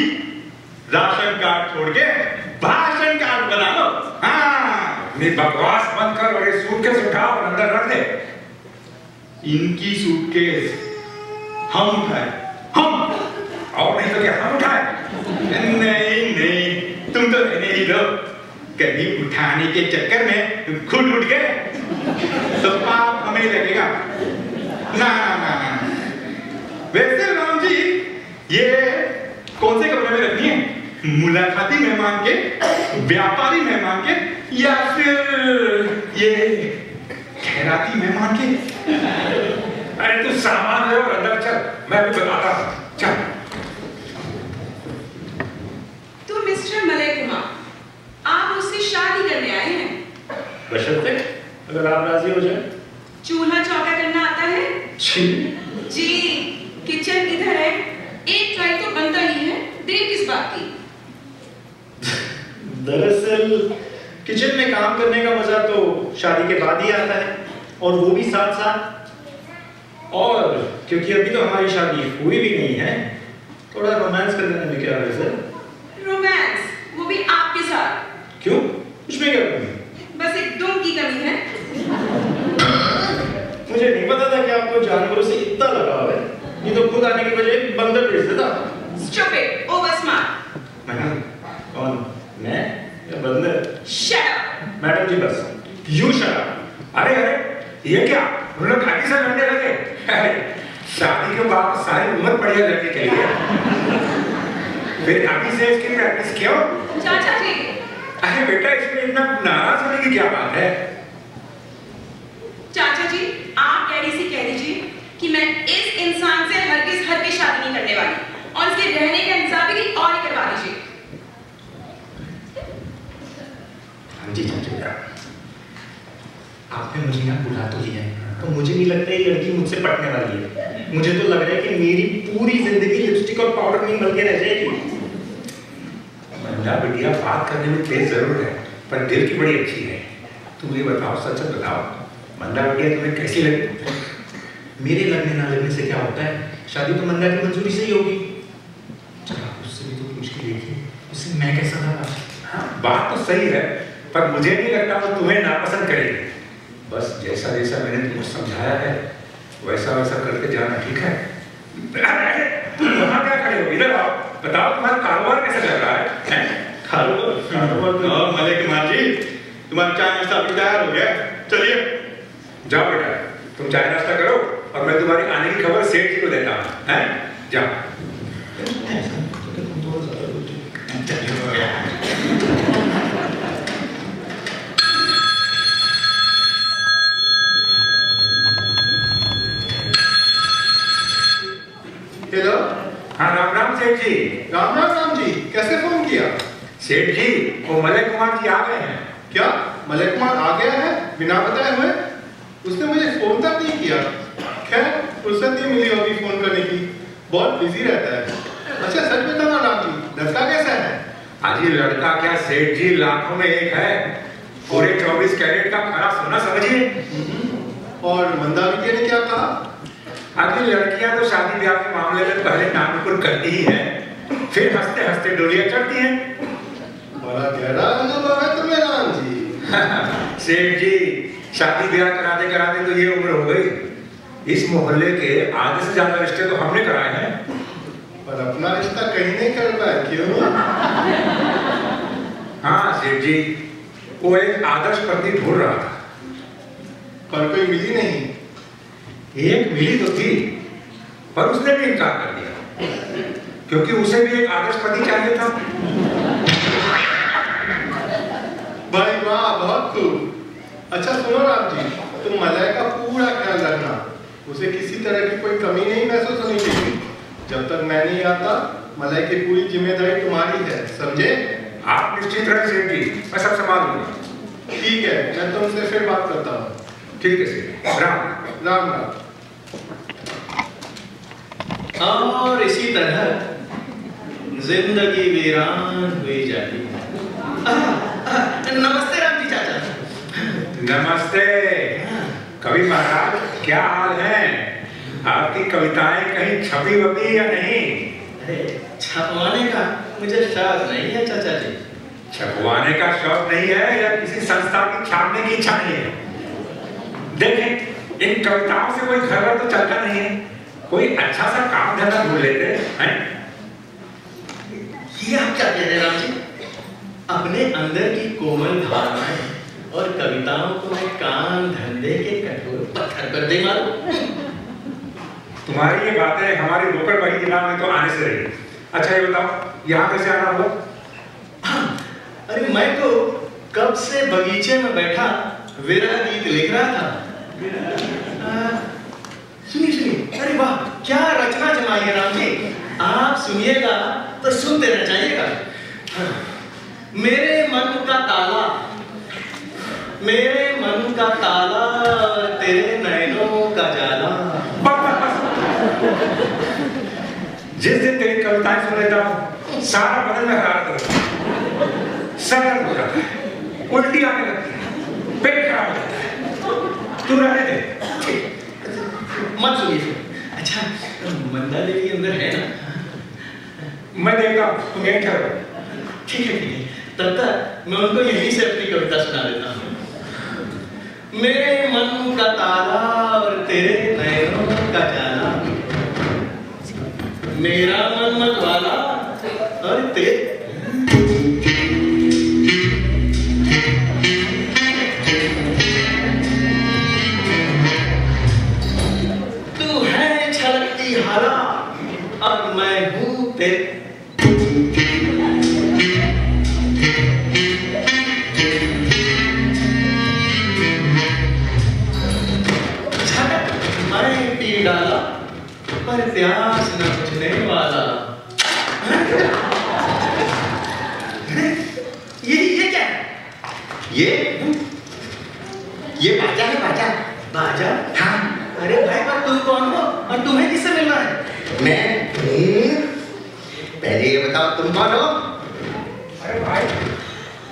राशन कार्ड छोड़ के भाषण कार्ड बना लो। हाँ, अपनी बकवास बंद कर और ये सूटकेस उठा और अंदर रख दे। इनकी सूटकेस हम उठाए, हम। और नहीं तो क्या हम उठाए? नहीं नहीं, तुम तो रहने ही दो। कभी उठाने के चक्कर में खुद उठ गए तो पाप हमें लगेगा। ना ना ना ना। वैसे राम जी, ये कौन से कमरे में रखनी है? मुलाकाती मेहमान के, व्यापारी मेहमान के, या फिर ये खैराती मेहमान के? अरे तू सामान ले और अंदर चल, मैं भी बताता हूँ। चल। तो मिस्टर मलय कुमार, आप उससे शादी करने आए हैं। बशर्ते अगर आप राजी हो जाए। चूल्हा चौका करना आता है? जी। जी, किचन इधर है, एक ट्राई तो बनता ही है, देर किस बात की? दरअसल किचन में काम करने का मजा तो शादी के बाद ही आता है, और वो भी साथ साथ। और क्योंकि अभी तो हमारी शादी हुई भी नहीं है, थोड़ा रोमांस कर देने में क्या है सर? रोमांस, वो भी आपके साथ? क्यों, उसमें क्या कमी? बस एक दुम की कमी है। मुझे नहीं पता था कि आपको जानवरों से इतना लगाव है। ये तो खुद आने की बजाय बंदर भेज देता। Stupid, over smart. मैडम, कौन, मैं या बंदर? Shut up. मैडम जी बस, यू शट अप। अरे अरे, ये क्या? उन लोग काफी से लड़ने लगे। अरे, शादी के बाद सारी उम्र पड़ी है लड़के के लिए। फिर अभी से इसकी प्रैक्टिस क्यों? चाचा जी, अरे बेटा, इसमें इतना नाराज होने की क्या बात है? चाचा जी, आप डैडी से कह दीजिए कि मैं इस इंसान से हरगिज हरगिज शादी नहीं करने वाली, और इसके रहने का इंतजाम भी और ही करवा दीजिए। हाँ जी चाचा जी, आपने मुझे यहाँ बुला तो लिया है, तो मुझे नहीं लगता ये लड़की मुझसे पटने वाली है। मुझे तो लग रहा है कि मेरी पूरी जिंदगी लिपस्टिक और पाउडर में मल के रह जाएगी। मंदा बिटिया बात करने में तेज जरूर है, पर दिल की बड़ी अच्छी है। तुम ये बताओ, सच सच बताओ, मंदा बिटिया तुम्हें कैसी लगी? मेरे लगने ना लगने से क्या होता है, शादी तो मंदा की मंजूरी से ही होगी। चलो उससे भी तो पूछ के देखिए, उससे मैं कैसा लगा। हाँ, बात तो सही है, पर मुझे नहीं लगता वो तुम्हें नापसंद करेगी। बस जैसा जैसा मैंने तुमको समझाया है, वैसा वैसा करके जाना, ठीक है? अरे तुम वहाँ क्या खड़े हो, इधर आओ, बताओ तुम्हारा कारोबार कैसा चल रहा है? कारोबार तो और मलय कुमार जी, तुम्हारा चाय नाश्ता अभी तैयार हो गया, चलिए। जाओ बेटा, तुम चाय नाश्ता करो और मैं तुम्हारी आने की खबर सेठ जी को देता हूँ, हैं? जाओ। हेलो, हाँ, राम राम सेठ जी। राम राम राम जी, कैसे फोन किया? सेठ जी, वो मलय कुमार जी आ गए हैं। क्या मलय कुमार आ गया है बिना बताए हुए? उसने मुझे फोन तक नहीं किया। खैर, फुर्सत नहीं मिली होगी फोन करने की, बहुत बिजी रहता है। अच्छा सच बताना राम जी, लड़का कैसा है? अजी लड़का क्या सेठ जी, लाखों में एक है। पूरे 24 कैरेट का खरा सोना समझिए। और मंदा बिटिया ने क्या कहा? अभी लड़कियां तो शादी ब्याह के मामले में पहले नामकुर करती ही हैं, फिर हंसते हंसते डोलियां चढ़ती हैं। बड़ा गहरा अनुभव है तुम्हें राम जी। सेठ जी, शादी ब्याह कराते कराते तो ये उम्र हो गई। इस मोहल्ले के आधे से ज्यादा रिश्ते तो हमने कराए हैं। पर अपना रिश्ता कहीं नहीं कर पाए, क्यों? हाँ सेठ जी, वो एक आदर्श पत्नी ढूंढ रहा था, पर कोई मिली नहीं। एक मिली तो थी, पर उसने भी इनकार कर दिया, क्योंकि उसे भी एक आदर्श पति चाहिए था। भाई वाह, बहुत खूब। अच्छा सुनो राम जी, तुम मलय का पूरा ख्याल रखना, उसे किसी तरह की कोई कमी नहीं महसूस होनी चाहिए। जब तक मैं नहीं आता, मलय की पूरी जिम्मेदारी तुम्हारी है, समझे? आप निश्चित रहे सेठ जी, मैं सब संभाल लूंगा। ठीक है, मैं तुमसे फिर बात करता हूँ। ठीक है सेठ, राम राम राम। और इसी तरह जिंदगी वीरान हुई जाती है। नमस्ते राम जी चाचा। नमस्ते कवि महाराज, क्या हाल है? आपकी कविताएं कहीं छपी वपी या नहीं? अरे छपवाने का मुझे शौक नहीं है चाचा जी। छपवाने का शौक नहीं है या किसी संस्था की छापने की इच्छा नहीं है? देखें, इन कविताओं से कोई घर तो चलता नहीं है, कोई अच्छा सा काम धंधा ढूंढ लेते हैं। ये आप क्या कह रहे हैं राम जी? अपने अंदर की कोमल भावनाएं और कविताओं को मैं काम धंधे के कठोर पत्थर पर दे मारूं? तुम्हारी ये बातें हमारी रोकड़ बही दिमाग में तो आने से रही। अच्छा ये बताओ, यहाँ कैसे आना हुआ? अरे मैं तो कब से बगीचे में बैठा विरह गीत लिख रहा था। सुनिए सुनिए, अरे वाह क्या रचना जमाई है राम जी। आप सुनिएगा तो सुनते रह जाइएगा। मेरे मन का ताला, मेरे मन का ताला, तेरे नैनों का जाला। जिस दिन तेरी कविताएं सुन लेता हूँ, सारा बदन में हरारत होता है, सर दर्द हो जाता है, उल्टी आने लगती है, पेट खराब हो जाता है। तू रहने दे। मत सुनिए। अच्छा मंदा देवी अंदर है ना? मैं देखता हूँ, तुम यहीं ठहरो। ठीक है तब तक मैं उनको यहीं से अपनी कविता सुना देता हूँ। मेरे मन का ताला और तेरे नैनों का जाला, मेरा मन मत वाला और तेरे तू है छलकती हाला और मैं हूँ तेरे। डाला पर प्यास न बुझने वाला। ये क्या है? ये बाजा है, बाजा। बाजा? हाँ। अरे भाई पर तुम कौन हो और तुम्हें किससे मिलना है? मैं पहले ये बताओ तुम कौन हो? अरे भाई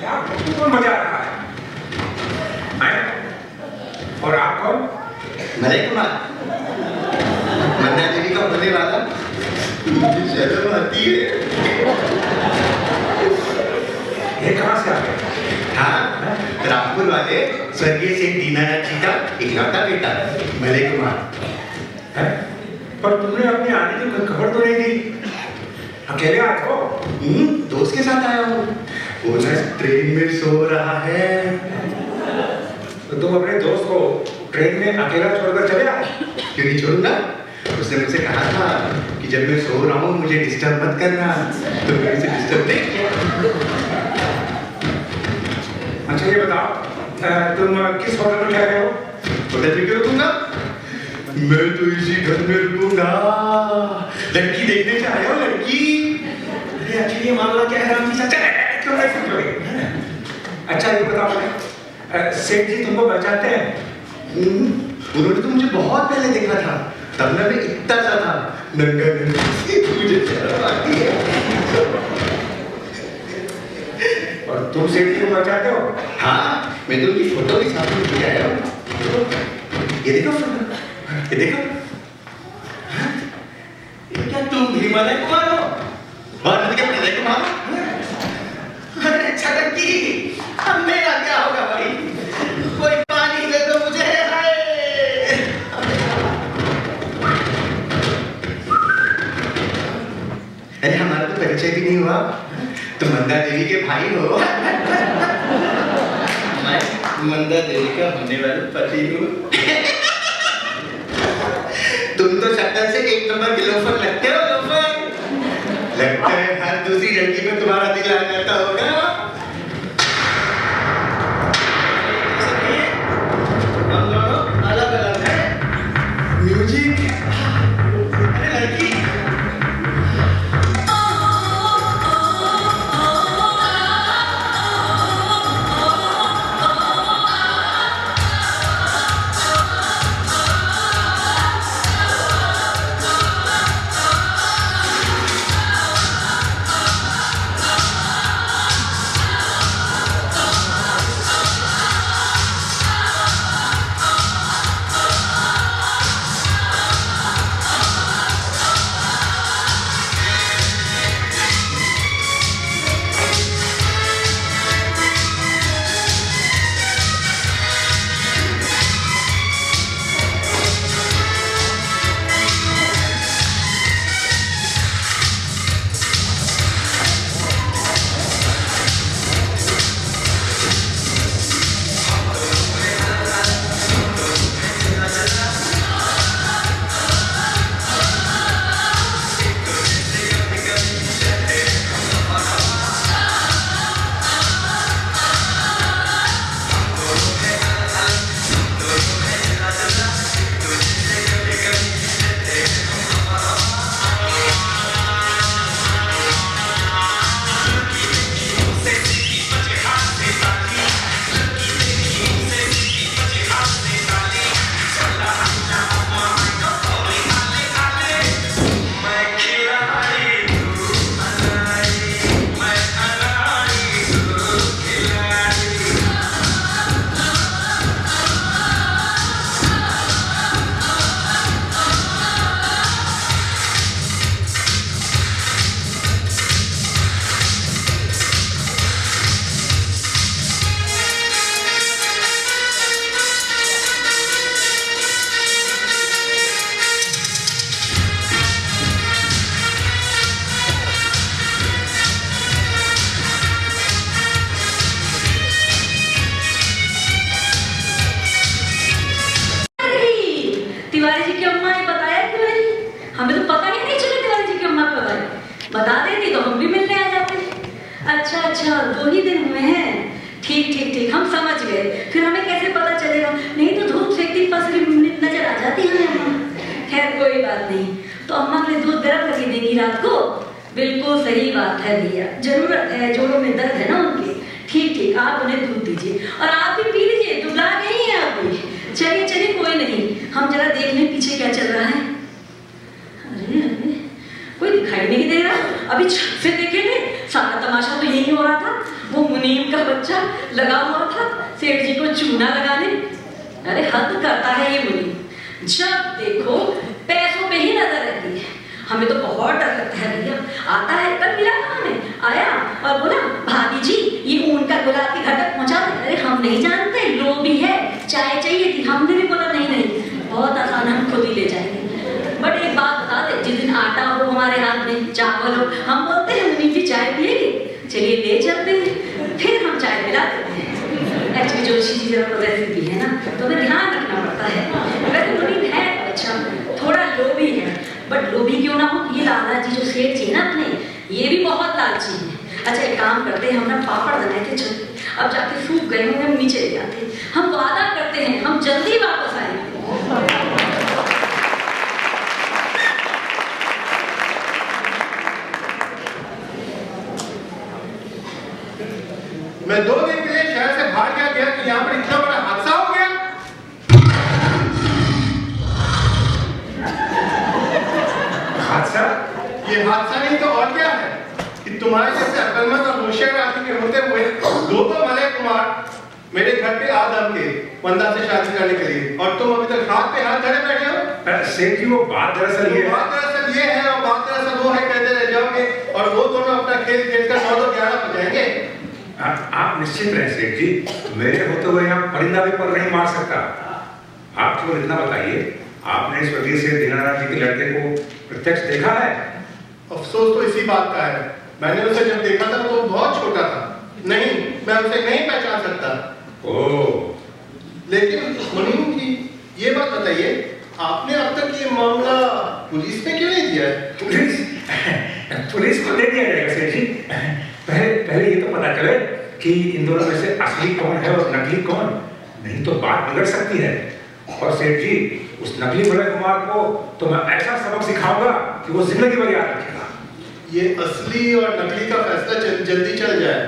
यार, कौन मजा आ रहा है? और आप कौन? मलय कुमार, मंदा देवी का बोलने वाला। शर्म आती है। ये कहाँ से आ गए? हाँ, रामपुर वाले स्वर्गीय सेठ दीनानाथ जी का इकलौता बेटा मलय कुमार है? पर तुमने अपने आने की कोई खबर तो नहीं दी, अकेले आए हो? दोस्त के साथ आया हूँ। वो ना ट्रेन में सो रहा है। तो तुम अपने दोस्त को ट्रेन में अकेला छोड़कर चले आओ। क्यों नहीं छोड़ूंगा? उसने मुझसे कहा था कि जब मैं सो रहा हूँ मुझे डिस्टर्ब मत करना, तो मैं उसे डिस्टर्ब नहीं किया। अच्छा ये बताओ, तुम किस होटल में ठहरे हो? होटल में क्यों रुकूंगा? मैं तो इसी घर में रुकूंगा। लड़की देखने से आया हूँ, लड़की। अरे आखिर ये मामला क्या है राम जी चाचा? क्यों नहीं समझोगे? अच्छा ये बताओ, सेठ जी तुमको पहचानते हैं? उन्होंने तो मुझे बहुत पहले देखा था, तब मैं इतना सा था, नंगा नंगा। मुझे शर्म आती है। और तुम सेठ जी को पहचानते हो? हाँ, मैं तो उनकी फोटो भी साथ में लेके आया हूँ। ये देखो फोटो, ये देखो। ये क्या तुम भी मलय कुमार हो? और मैं क्या मलय कुमार? अरे छटकी, अब मेरा क्या होगा भाई? कोई पानी दे दो मुझे। हाय परिचय भी नहीं हुआ। तुम मंदा देवी के भाई हो। मैं मंदा देवी का होने वाला पति हूँ। तुम तो शक्ल से एक नंबर के लोफर लगते हो, लोफर। लगता है हर दूसरी लड़की में तुम्हारा दिल आ जाता होगा। हम दोनों अलग अलग हैं। म्यूजिक, अरे लड़की। तिवारी जी की अम्मा ने बताया क्यों नहीं? हमें तो पता ही नहीं चला तिवारी जी की अम्मा कब आई। बता देती तो हम भी मिलने आ जाते। अच्छा अच्छा, 2 ही दिन हुए हैं। ठीक ठीक ठीक, हम समझ गए। फिर हमें कैसे पता चलेगा? नहीं तो धूप सेकती पसरी नजर आ जाती है अम्मा। खैर कोई बात नहीं, तो अम्मा के लिए दूध गर्म करके देंगी रात को। बिल्कुल सही बात है भैया, जरूरत है, जोड़ों में दर्द है ना उनके। ठीक ठीक, आप उन्हें दूध दीजिए और आप भी पी लीजिए, दुबला गई हैं आप भी। चलिए चलिए, कोई नहीं, हम जरा देख लें पीछे क्या चल रहा है। अरे अरे, कोई दिखाई नहीं दे रहा। अभी छत से देखेंगे, सारा तमाशा तो यही हो रहा था। वो मुनीम का बच्चा लगा हुआ था सेठ जी को चूना लगाने। अरे हद करता है ये मुनीम, जब देखो पैसों पे ही नजर रहती है। हमें तो बहुत डर लगता है भैया। आता है, कल मिला था हमें, आया और बोला भाभी जी ये ऊन का गुलाब की घटक पहुंचा दे। अरे हम नहीं जानते, लोभी है, चाय चाहिए थी। हमने भी बोला नहीं नहीं, बहुत आसान, हम खुद ही ले जाएंगे। बट एक बात बता दे, जिस दिन आटा हो हमारे हाथ में, चावल हो, हम बोलते हैं मुनीम जी चाय पिएगी, चलिए ले चलते हैं, फिर हम चाय पिला देते हैं। एक्चुअली जोशी जी जरा रेसिपी है ना, तो हमें ध्यान रखना पड़ता है। वैसे मुनीम है अच्छा, थोड़ा लोभी है, बट लोभी क्यों ना हो, ये लाला जी जो सेठ जी ना अपने, ये भी बहुत लालची है। अच्छा एक काम करते हैं, हम ना पापड़ बनाए थे छोटे, अब जाके सूख गए होंगे, हम नीचे ले आते। हम वादा करते हैं हम जल्दी वापस आएंगे। मैं 2 दिन के लिए शहर से भाग गया कि यहाँ पर इतना बड़ा हादसा हो गया। हादसा? ये हादसा नहीं तो और क्या है कि तुम्हारे जैसे अकलमंद और होशियार आदमी के होते हुए 2 मलय कुमार मेरे घर पे आ दम के वंदा से शादी करने के लिए, और तुम अभी तक हाथ पे हाथ धरे बैठे हो। सेठ जी वो बात दरअसल ये है। बात दरअसल ये है और बात दरअसल वो है, कहते रह जाओगे और वो दोनों अपना खेल खेल कर 9-11 हो जाएंगे। आप निश्चित रहें सेठ जी, मेरे होते हुए यहाँ परिंदा भी पर नहीं मार सकता। आप केवल इतना बताइए, आपने स्वर्गीय सेठ दीनानाथ जी के लड़के को प्रत्यक्ष देखा है? अफसोस तो इसी बात का है, मैंने उसे जब देखा था तो वो बहुत छोटा था। नहीं, मैं उसे नहीं पहचान सकता। ओह। लेकिन मुनीम जी, ये बात बताइए, आपने अब तक ये मामला पुलिस में क्यों नहीं दिया है? पुलिस को दे दिया जाएगा सेठ जी। पहले ये तो पता चले कि इन दोनों में से असली कौन है और नकली कौन, नहीं तो बात बिगड़ सकती है। और सेठ जी, उस नकली मलय कुमार को तो मैं ऐसा सबक सिखाऊंगा कि वो जिंदगी भर याद रखेगा। ये असली और नकली का फैसला जल्दी चल जाए।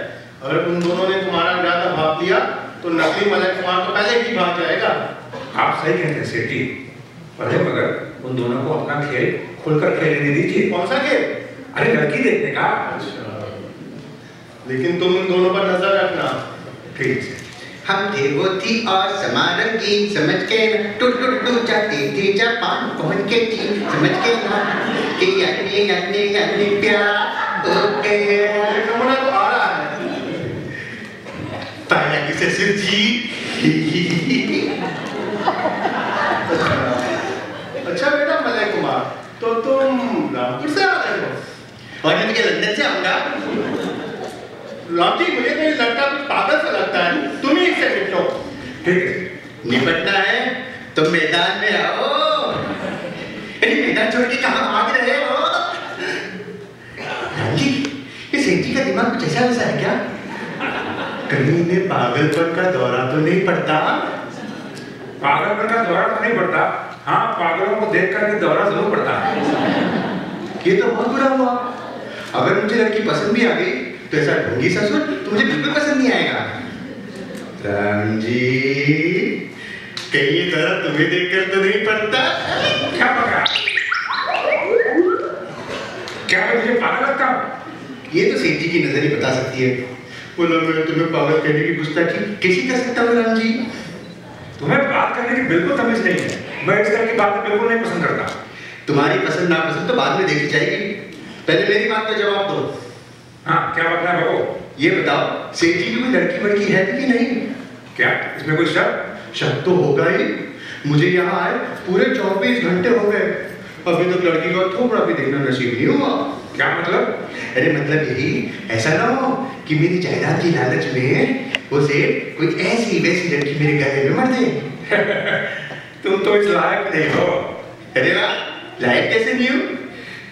अगर उन दोनों ने तुम्हारा इरादा भाप लिया तो नकली मलय कुमार तो पहले ही भाग जाएगा। आप सही कहते हैं सेठ जी, पहले मगर उन दोनों को अपना खेल खुलकर खेलने दीजिए। कौन सा खेल? अरे लड़की देखने का। लेकिन तुम उन दोनों पर नजर रखना। ठीक है। हम थे वो थी और समारंगीन, समझ के न टुट टुट टुट जाते थे जापान पहुंच के थी, समझ के ना कि अन्य प्यार ओके। नमूना तो आ रहा है। पाया किसे सिर जी। अच्छा बेटा मलय कुमार, तो तुम रामपुर से आ रहे हो? और मैं लंदन से आऊंगा। राम जी, मुझे तो ये लड़का कुछ पागल सा लगता है, तुम ही इससे निपटो। ठीक है। निपटना है तो मैदान में आओ। अरे मैदान छोड़ के कहाँ भाग रहे हो? राम जी, ये सेठ जी का दिमाग कुछ ऐसा वैसा है क्या? कहीं इन्हें पागलपन का दौरा तो नहीं पड़ता? पागलपन का दौरा तो नहीं पड़ता, हाँ पागलों को देख करके दौरा जरूर पड़ता है। ये तो बहुत बुरा हुआ। अगर मुझे लड़की पसंद भी आ गई तो ऐसा ढोंगी ससुर तो मुझे बिल्कुल पसंद नहीं आएगा। राम जी, कहीं ये दौरा तुम्हें देखकर तो नहीं पड़ता? क्या पकड़ा? क्या मैं तुझे पागल लगता हूँ? ये तो सेठ जी की नजर ही बता सकती है। बोलो, मैं तुम्हें पागल कहने की गुस्ताखी कैसी कर सकता हूँ राम जी? तुम्हें बात करने की बिल्कुल तमीज नहीं है। मैं इस तरह की बातें बिल्कुल नहीं पसंद करता। तुम्हारी पसंद नापसंद तो बाद में देखी जाएगी, पहले मेरी बात का जवाब दो। हाँ, क्या बात है बाबू? ये बताओ, सेठ जी की कोई लड़की वड़की है भी कि नहीं? क्या इसमें कोई शक? शक तो होगा ही। मुझे यहाँ आए पूरे 24 घंटे हो गए, अभी तक लड़की का थोड़ा भी देखना नसीब नहीं हुआ। क्या मतलब? अरे मतलब यही, ऐसा ना हो कि मेरी जायदाद की लालच में वो सेठ कोई ऐसी वैसी लड़की मेरे गले में मर दे। तुम तो इस लायक नहीं हो। अरे वाह, लायक कैसे नहीं हूँ?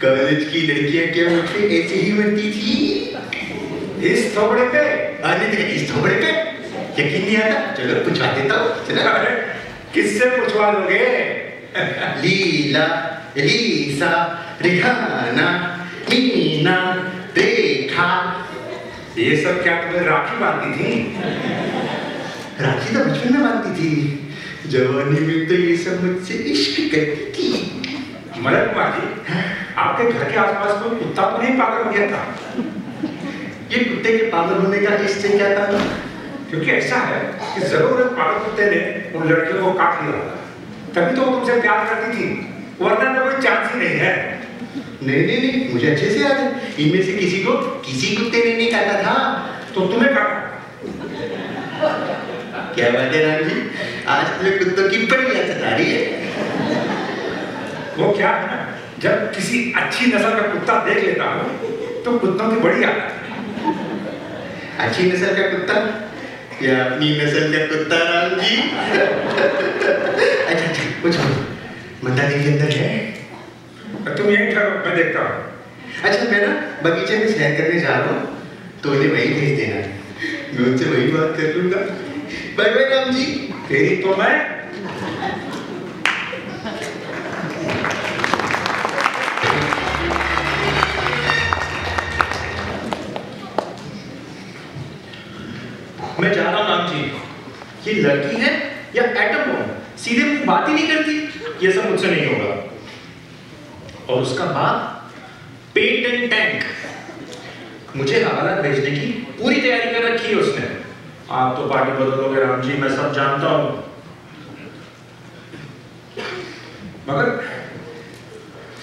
कॉलेज की लड़कियां क्या मुझसे ऐसे ही मरती थी? इस थोबड़े पे? आने दे, इस थोबड़े पे यकीन नहीं आता? चलो पूछवा देता हूँ। चलो। अरे किससे पूछवा दोगे? लीला, लीसा, रिहाना, मीना, रेखा। ये सब क्या तुम्हें राखी बांधती थी? राखी तो बचपन में बांधती थी, जवानी में तो ये सब मुझसे इश्क करती थी। मलय कुमार जी, आपके घर के आसपास कोई कुत्ता तो नहीं पागल हो गया था? ये कुत्ते के पागल होने का इससे क्या था? क्योंकि ऐसा है कि जरूर एक पागल कुत्ते ने उन लड़कियों को काट लिया होगा, तभी तो वो तुमसे प्यार करती थी, वरना तो कोई चांस ही नहीं है। नहीं, मुझे अच्छे से याद है, इनमें से किसी को किसी कुत्ते ने नहीं काटा था। तो तुम्हें काटा? क्या बात है राम जी, आज तुम्हें कुत्तों की बड़ी आदत आ रही है। वो क्या है ना, जब किसी अच्छी नस्ल का कुत्ता देख लेता हूँ तो कुत्तों की बड़ी आदत है। अच्छी नस्ल का कुत्ता या अपनी नस्ल का कुत्ता राम जी? अच्छा, कुछ मंदारी के अंदर है? तुम यहीं ठहरो, मैं देखता हूँ। अच्छा, मैं ना बगीचे में सैर करने जा रहा हूँ, तो उन्हें वहीं भेज देना, मैं उनसे वही बात कर लूंगा। Bye bye Ram ji. तेरी तो मैं जा रहा हूँ राम जी। ये लड़की है या एटम बॉम्ब, सीधे मुंह बात ही नहीं करती। ये सब मुझसे नहीं होगा। और उसका बाप पेटेंट टैंक, मुझे हवाला भेजने की पूरी तैयारी कर रखी है उसने। आप तो पार्टी बदलोगे राम जी, मैं सब जानता हूँ। मगर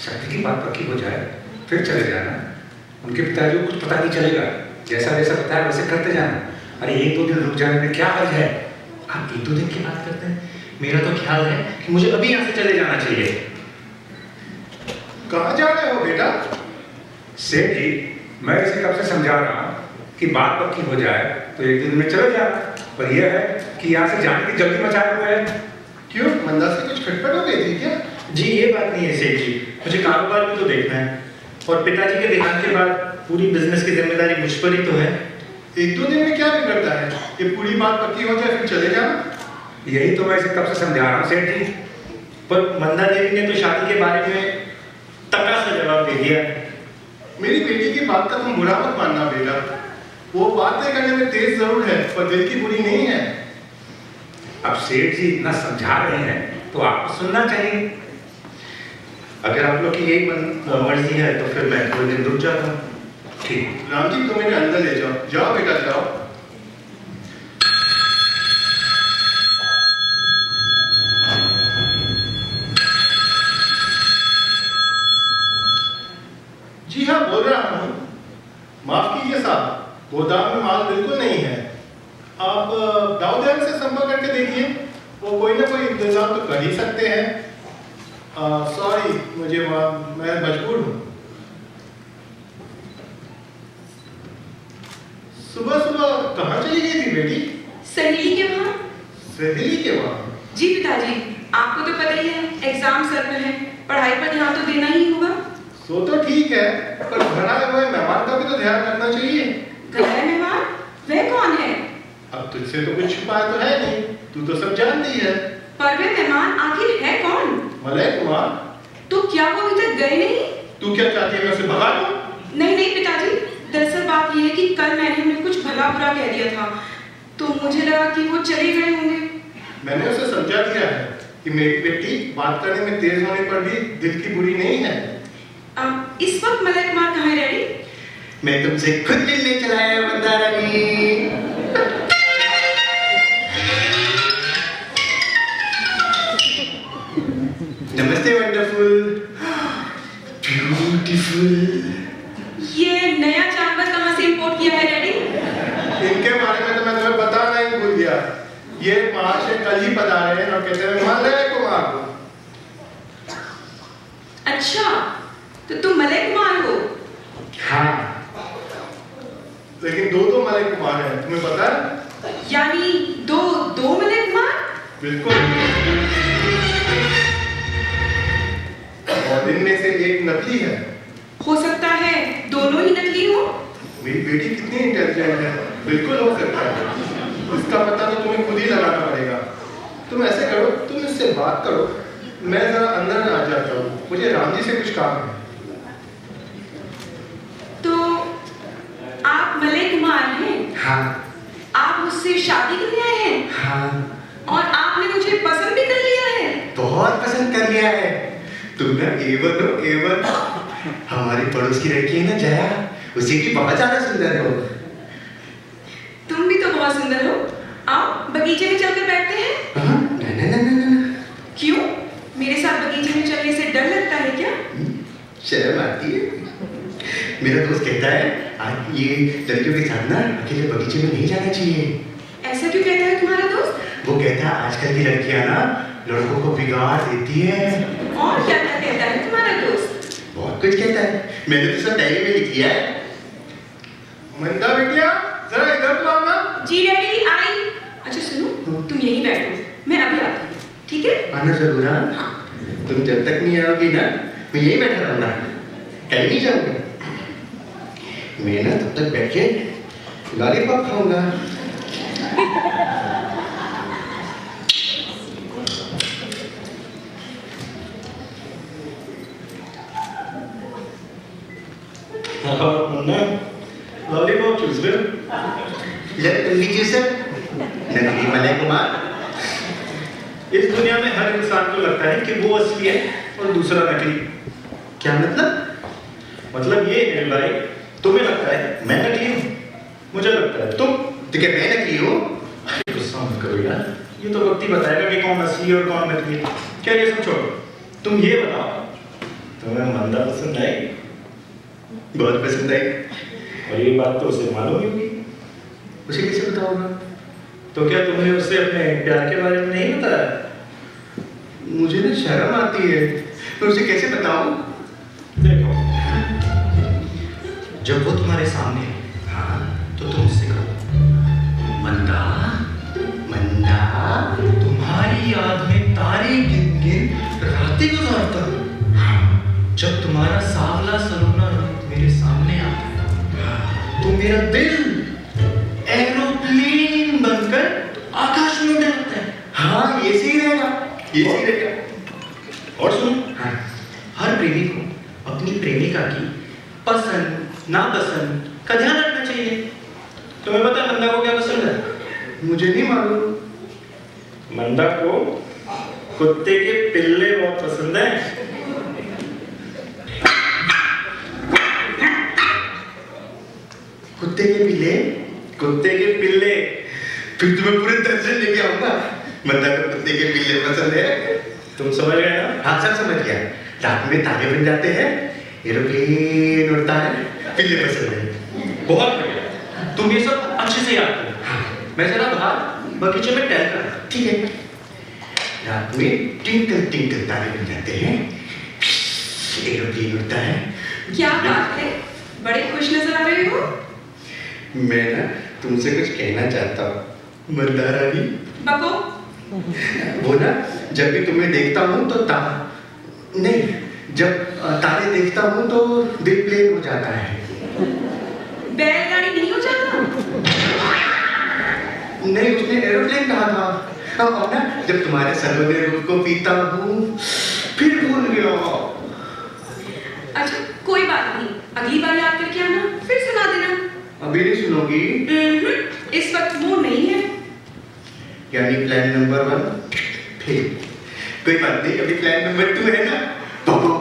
शक्ति की बात पक्की हो जाए फिर चले जाना। उनके पिताजी को कुछ पता नहीं चलेगा, जैसा जैसा बताया वैसे करते जाना। अरे एक दो दिन रुक जाने में क्या हर्ज है? आप एक दो दिन की बात करते हैं, मेरा तो ख्याल है कि मुझे अभी यहाँ से चले जाना चाहिए। कहाँ जा रहे हो बेटा? सेठ जी, मैं इसे कब से समझा रहा हूँ कि बात पक्की हो जाए तो एक दिन में चले जाना, पर यह है कि यहाँ से जाने की जल्दी मचाए हुए है। क्यों, मंदा से कुछ खटपट हो गई थी क्या? जी ये बात नहीं है सेठ जी, मुझे कारोबार भी तो देखना है और पिताजी के देहांत के बाद पूरी बिजनेस की जिम्मेदारी मुझ पर ही तो है। एक दो दिन में क्या बिगड़ता है? ये पूरी बात पक्की हो जाए फिर चले जाना। यही तो मैं इसे कब से समझा रहा हूँ सेठ जी। पर मंदा देवी ने तो शादी के बारे में तका सा जवाब दे दिया। मेरी बेटी की बात का तुम बुरा मत मानना बेटा। वो बातें करने में तेज जरूर है पर दिल की बुरी नहीं है। अब सेठ जी इतना समझा रहे हैं तो आपको सुनना चाहिए। अगर आप लोग की यही मर्जी है तो फिर मैं थोड़े दिन रुक जाता हूँ। ठीक। राम जी तुम मेरे अंदर ले जाओ। जाओ बेटा जाओ। जी हाँ बोल रहा हूँ। माफ कीजिए साहब, गोदाम में माल बिल्कुल नहीं है। आप दाऊदयान से संपर्क करके देखिए, वो कोई ना कोई इंतजाम तो कर ही सकते हैं। सॉरी मैं मजबूर हूँ। सुबह सुबह कहाँ चली गई थी बेटी? सहेली के वहाँ। सहेली के वहाँ? जी पिताजी, आपको तो पता ही है एग्जाम सर पर है, पढ़ाई पर ध्यान तो देना ही होगा। सो तो ठीक है, पर घर आए हुए मेहमान का भी तो ध्यान रखना चाहिए। घर आए मेहमान? वह कौन है? अब तुझसे तो कुछ छुपाया तो है नहीं, तू तो सब जानती है। पर वे मेहमान आखिर है कौन? मलय कुमार। तो क्या वो अभी तक गए नहीं? तू क्या चाहती है मैं उसे भगा दूं? नहीं नहीं पिताजी, दरअसल बात यह है कि कल मैंने उन्हें कुछ भला बुरा कह दिया था, तो मुझे लगा कि वो चले गए होंगे। मैंने उसे समझा दिया है कि मेरी बेटी बात करने में तेज होने पर भी दिल की बुरी नहीं है। इस वक्त मलय कुमार कहाँ है डैडी? मैं तुमसे खुद मिलने चला आया मंदा रानी। नमस्ते वंडरफुल, ब्यूटीफुल। ये नया जानवर कहाँ से इंपोर्ट किया है डैडी? इनके बारे में तो मैं तुम्हें बताना ही भूल गया। ये महाशय कल ही पधारे हैं और कहते हैं मलय कुमार को। अच्छा, तो तुम मलय कुमार हो? हाँ, लेकिन दो मलय कुमार हैं, तुम्हें पता है? यानी दो मलय कुमार? बिल्कुल। और इनमें से एक नकली है। हो सकता है दोनों ही नकली हो। मेरी बेटी कितनी इंटेलिजेंट है, बिल्कुल हो सकता है। इसका पता तो तुम्हें खुद ही लगाना पड़ेगा। तुम ऐसे करो, तुम इससे बात करो, मैं जरा अंदर आ जाता हूँ, मुझे राम जी से कुछ काम है। तो आप मलय कुमार हैं? हाँ, आप मुझसे शादी करने आए हैं? हाँ, और आपने मुझे पसंद भी कर लिया है? बहुत पसंद कर लिया है। तुम ना एवन हो, एवन। हमारी पड़ोस की लड़की है ना जया, उसी की बहुत ज्यादा सुंदर हो। तुम भी तो बहुत सुंदर हो। आओ बगीचे में चलकर बैठते हैं। हाँ, ना। क्यों? मेरे साथ बगीचे में चलने से डर लगता है क्या? शर्म आती है। मेरा दोस्त कहता है आज ये लड़कियों के साथ ना अकेले बगीचे में नहीं जाना चाहिए। ऐसा क्यों कहता है तुम्हारा दोस्त? वो कहता है आजकल की लड़कियां ना लड़कों को बिगाड़ देती है। और क्या क्या कहता है तुम्हारा दोस्त? बहुत कुछ कहता है, मैंने तो सब डायरी में लिख दिया है। मंदा बिटिया जरा इधर तो आना। जी डैडी आई। अच्छा सुनो, तुम यहीं बैठो, मैं अभी आती हूँ, ठीक है? आना जरूर। हाँ, तुम जब तक नहीं आओगी ना मैं यहीं बैठा रहूंगा, कहीं नहीं जाऊंगा। मैं ना तब तक बैठ के लॉलीपॉप खाऊंगा। लॉलीपॉप चूज लो। ले तुम भी चूज सर। नकली मलय कुमार। इस दुनिया में हर इंसान को लगता है कि वो असली है और दूसरा नकली। क्या मतलब? मतलब ये है भाई, तुम्हें लगता है मैं नकली हूँ, मुझे लगता है तुम। तो क्या मैं नकली हूँ? गुस्सा मत करो यार, ये तो वक्त ही बताएगा कि कौन असली और कौन नकली है। क्या ये सब छोड़ो, तुम ये बताओ, तुम्हें मंदा पसंद आई? बहुत पसंद आई। और ये बात तो उसे मालूम ही होगी। उसे कैसे बताऊंगा? तो क्या तुमने उससे अपने प्यार के बारे में नहीं बताया? मुझे ना शर्म आती है, मैं उसे कैसे बताऊं? देखो, जब वो तुम्हारे सामने हो, हाँ, तो तुम उससे कहो, मंदा, मंदा, तुम्हारी याद में तारे गिन गिन रातें गुजारता हूँ। हाँ, जब तुम्हारा सांवला सलोना रूप मेरे सामने आता है, हाँ, तो मेरा दिल एरोप्लेन बनकर आकाश में उड़ने लगता है। हाँ, ये सही रहेगा, ये सही रहेगा। और सुनो, हाँ, हर प्रेमी को अपनी प्रेमिका की पसंद नापसंद का ध्यान रखना चाहिए। तुम्हें पता है मंदा को क्या पसंद है? मुझे नहीं मालूम। मंदा को कुत्ते के पिल्ले बहुत पसंद है। कुत्ते के पिल्ले? कुत्ते के पिल्ले। फिर तुम्हें पूरे दर्जन लेके आऊंगा। मंदा को कुत्ते के पिल्ले पसंद है। तुम समझ गए ना? हाँ, सब समझ गया। रात में तारे बन जाते हैं, एरोप्लेन उड़ता है, पिल्ले पसंद है। बहुत बढ़िया, तुम ये सब अच्छे से याद करो। मैं जरा बाहर बगीचे में टहल रहा था। ठीक है। रात में टिंकल टिंकल तारे बन जाते हैं, एरोप्लेन उड़ता है। क्या बात है, बड़े खुश नजर आ रहे हो। मैं ना तुमसे कुछ कहना चाहता हूँ मंदा रानी। बको। वो ना जब भी तुम्हें देखता हूँ तो नहीं, जब तारे देखता हूँ तो दिल प्लेन हो जाता है। बैलगाड़ी नहीं हो जाता? नहीं, उसने एरोप्लेन कहा था। और ना जब तुम्हारे सलोने रूप को पीता हूँ फिर भूल गया। अच्छा कोई बात नहीं, अगली बार याद करके आना, फिर सुना देना। अभी नहीं सुनोगी? इस वक्त मूड नहीं है। यानी प्लान नंबर 1 फेल। कोई बात नहीं, अभी प्लान नंबर 2 है ना। बाबा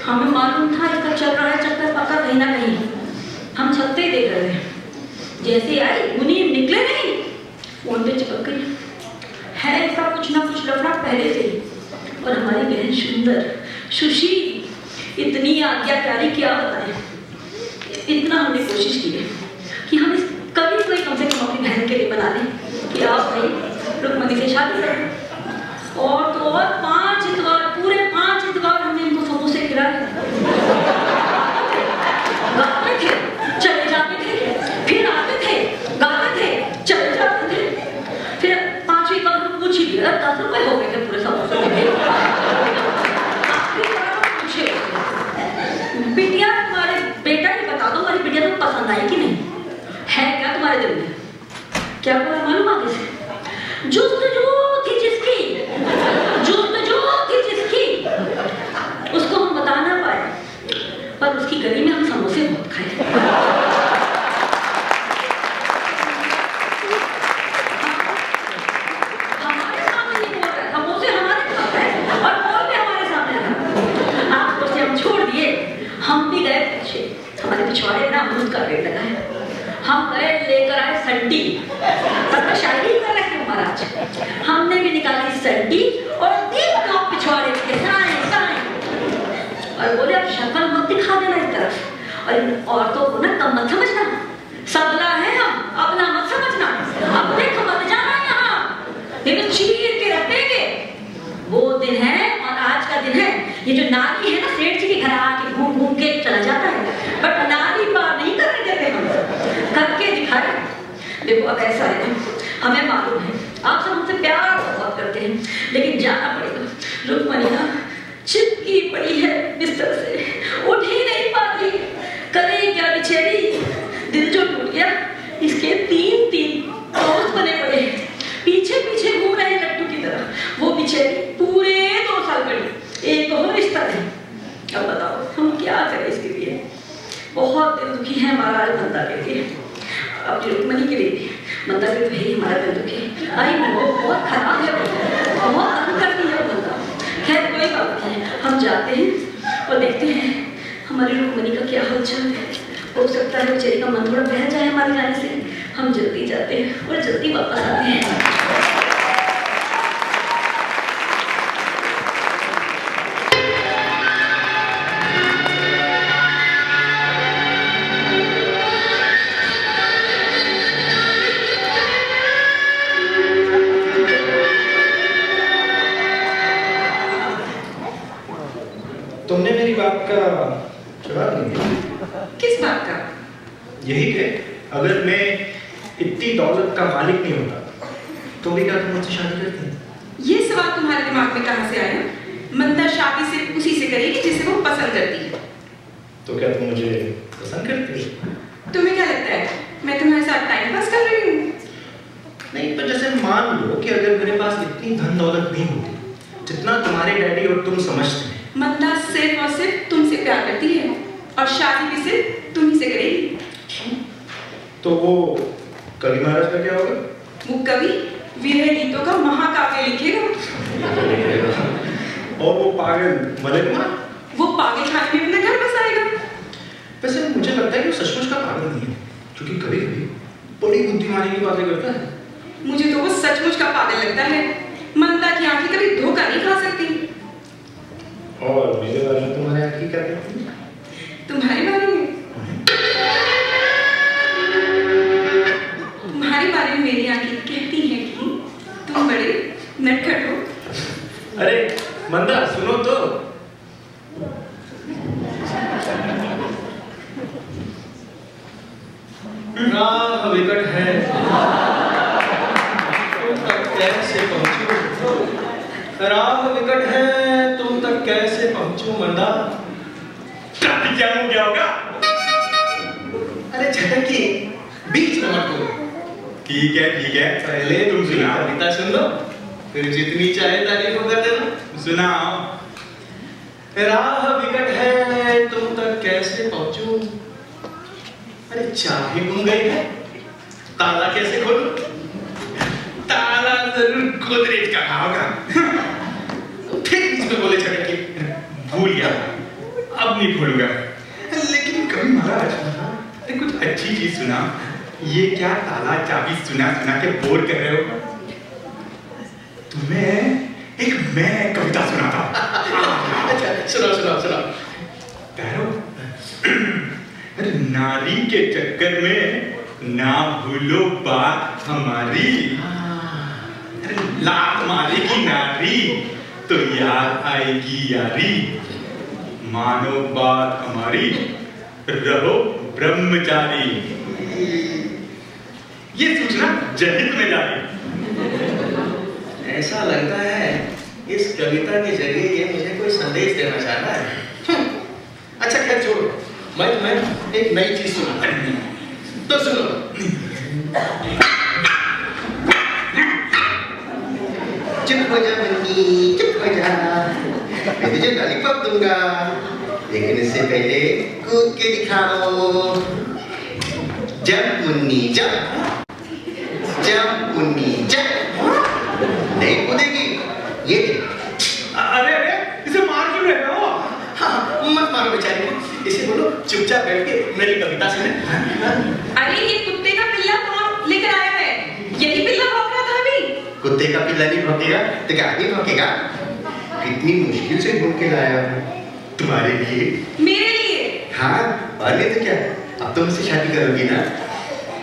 हमें मालूम था इसका चल रहा है चक्कर पक्का कहीं ना कहीं। हम छत्ते ही देख रहे थे, जैसे आई मुनीम निकले नहीं, फोन पे चिपक गई। है इसका कुछ ना कुछ लफड़ा पहले से ही। और हमारी बहन सुंदर सुशील इतनी आज्ञाकारी, क्या बताएं। इतना हमने कोशिश की है कि हम इस कभी कोई कम से कम अपनी बहन के लिए बना लें कि आप भाई रुक्मणी से शादी करें। और तो और 5 इतवार, पूरे 5 इतवार हमने इनको समोसे खिलाए। गाते थे, चले जाते थे, फिर आते थे, गाते थे, चले जाते थे। फिर 5वीं बार हम पूछ ही लिया, 10 रुपए हो गए थे पूरे समोसे के। आखिरी बार हम पूछे, बिटिया तुम्हारे बेटा ही बता दो, हमारी बिटिया तुम्हें पसंद आई कि नहीं, है क्या तुम्हारे दिल में? क्या बोला मालूम आगे से? जुस्तजू थी जिसकी, उसको हम बता ना पाए, पर उसकी गली में हम समोसे बहुत खाए। हमारे सामने नहीं बोल रहा है, समोसे हमारे खा रहे हैं और बोल भी हमारे सामने रहा। आपको से हम छोड़ दिए, हम भी गए पीछे। हमारे पिछवाड़े ना अमरूद का पेड़ लगा है, हम गए लेकर आए संडी। तब शायरी कर रहे थे महाराज, हमने भी निकाली संडी और देख दो पिछवाड़े के साए और बोले अब शक्ल मत दिखा देना इस तरफ, और इन औरतों को ना कम मत समझना, सबला है हम, अपना मत समझना, अपने को मत जाना यहाँ, लेकिन चीर के रखेंगे। वो दिन है और आज का दिन है। ये जो नारी है ना, सेठ जी के घर आके घूम घूम के चला जाता है, बट नारी पार नहीं करने देते हम, करके दिखाए। देखो अब ऐसा है ना, हमें मालूम है आप सब हमसे प्यार बहुत करते हैं, लेकिन जाना पड़ेगा। रुक्मणी ना चिपकी पड़ी है बिस्तर से, उठ ही नहीं पाती, करे क्या बेचारी, दिल जो टूट गया। इसके 3 दोस्त बने पड़े, पीछे पीछे घूम रहे हैं लट्टू की तरह। वो बेचारी पूरे 2 साल बड़ी, एक और रिश्ता नहीं। अब बताओ हम क्या करें इसके लिए? बहुत दिल दुखी है हमारा आज मंदा के लिए, अपनी रुक्मणी के लिए भी। मंदा के तो है हमारा दिल दुखी, आई वो बहुत खराब है, बहुत तंग करती है मंदा। खैर कोई बात नहीं, हम जाते हैं और देखते हैं हमारी रुक्मणी का क्या हाल चाल है। हो सकता है बेचारी का मन थोड़ा बह जाए हमारे जाने से। हम जल्दी जाते हैं और जल्दी वापस आते हैं। तुमने मेरी बात का जवाब नहीं दिया। किस बात का? यही कि अगर मैं इतनी दौलत का मालिक नहीं होता तो भी क्या तुम मुझसे शादी करती? ये सवाल तुम्हारे दिमाग में कहाँ से आया? मंदा शादी सिर्फ उसी से करेगी जिसे वो पसंद करती है। तो क्या तुम मुझे पसंद करती हो? तुम्हें क्या लगता है मैं तुम्हारे साथ टाइम पास कर रही हूँ? नहीं, पर जैसे मान लो कि अगर मेरे पास इतनी धन दौलत नहीं होती जितना तुम्हारे डैडी और तुम समझते हैं। मंदा सिर्फ और सिर्फ तुमसे प्यार करती है और शादी भी सिर्फ तुम ही से करेगी। तो वो कवि महाराज का क्या होगा? वो कवि विरह गीतों का महाकाव्य लिखेगा। और वो पागल मलिक कुमार? वो पागल खाने में अपना घर बसाएगा। वैसे मुझे लगता है कि वो सचमुच का पागल नहीं है, क्योंकि कभी कभी बड़ी बुद्धिमानी की बातें करता है। मुझे तो वो सचमुच का पागल लगता है। मंदा की आंखें कभी धोखा नहीं खा सकती। और मेरे बारे में तुम्हारे आंखें क्या कहती हैं? तुम्हारे बारे में मेरी आंखें कहती हैं कि तुम बड़े नटखट हो। अरे मंदा सुनो तो। राह विकट है, तुम तक कैसे पहुंचूं? राह विकट है, तुम तक कैसे पहुंचूं मंदा? क्या हो गया होगा? अरे झटकी, बीच में मत बोलो। ठीक है पहले तुम कविता सुन लो, फिर जितनी चाहे तारीफ कर देना। सुनाओ। राह विकट है, तुम तक कैसे पहुंचूं? अरे चाबी गुम गई है, ताला कैसे खोलूं? ताला जरूर गोदरेज का होगा। फिर बीच में बोले झटकी, भूल गया। अब नहीं भूलूंगा। लेकिन कभी महाराज अरे कुछ अच्छी चीज सुना। ये क्या ताला चाबी सुना सुना के बोर कर रहे हो? तुम्हें एक मैं कविता सुनाता। अच्छा सुनाओ। पैरो, अरे नारी के चक्कर में ना भूलो बात हमारी। अरे लात मारेगी नारी तो याद आएगी यारी। मानो बात हमारी, रहो ब्रह्मचारी। ये सूचना जनहित में जारी। ऐसा लगता है इस कविता के जरिए ये मुझे कोई संदेश देना चाहता है। अच्छा खैर छोड़ो, मैं तुम्हें एक नई चीज सुनाता हूं, तो सुनो। चुप हो जा मुन्नी, चुप हो जा। मैं तुझे लॉलीपॉप दूंगा, लेकिन इससे पहले कूद के दिखाओ। जब मुन्नी जब मुन्नी जब। नहीं कूदेगी ये। अरे अरे इसे मार क्यों रहे हो? हाँ, मत मारो बेचारी को, इसे बोलो चुपचाप बैठ के मेरी कविता सुने। अरे ये कुत्ते का पिल्ला कौन लेकर आया है? यही पिल्ला भौंक रहा था अभी। कुत्ते का पिल्ला नहीं भौंकेगा तो क्या आदमी भौंकेगा? कितनी मुश्किल से ढूंढ के लाया हूँ तुम्हारे लिए। मेरे लिए? हाँ, और नहीं तो क्या, अब तो मुझसे शादी करोगी ना?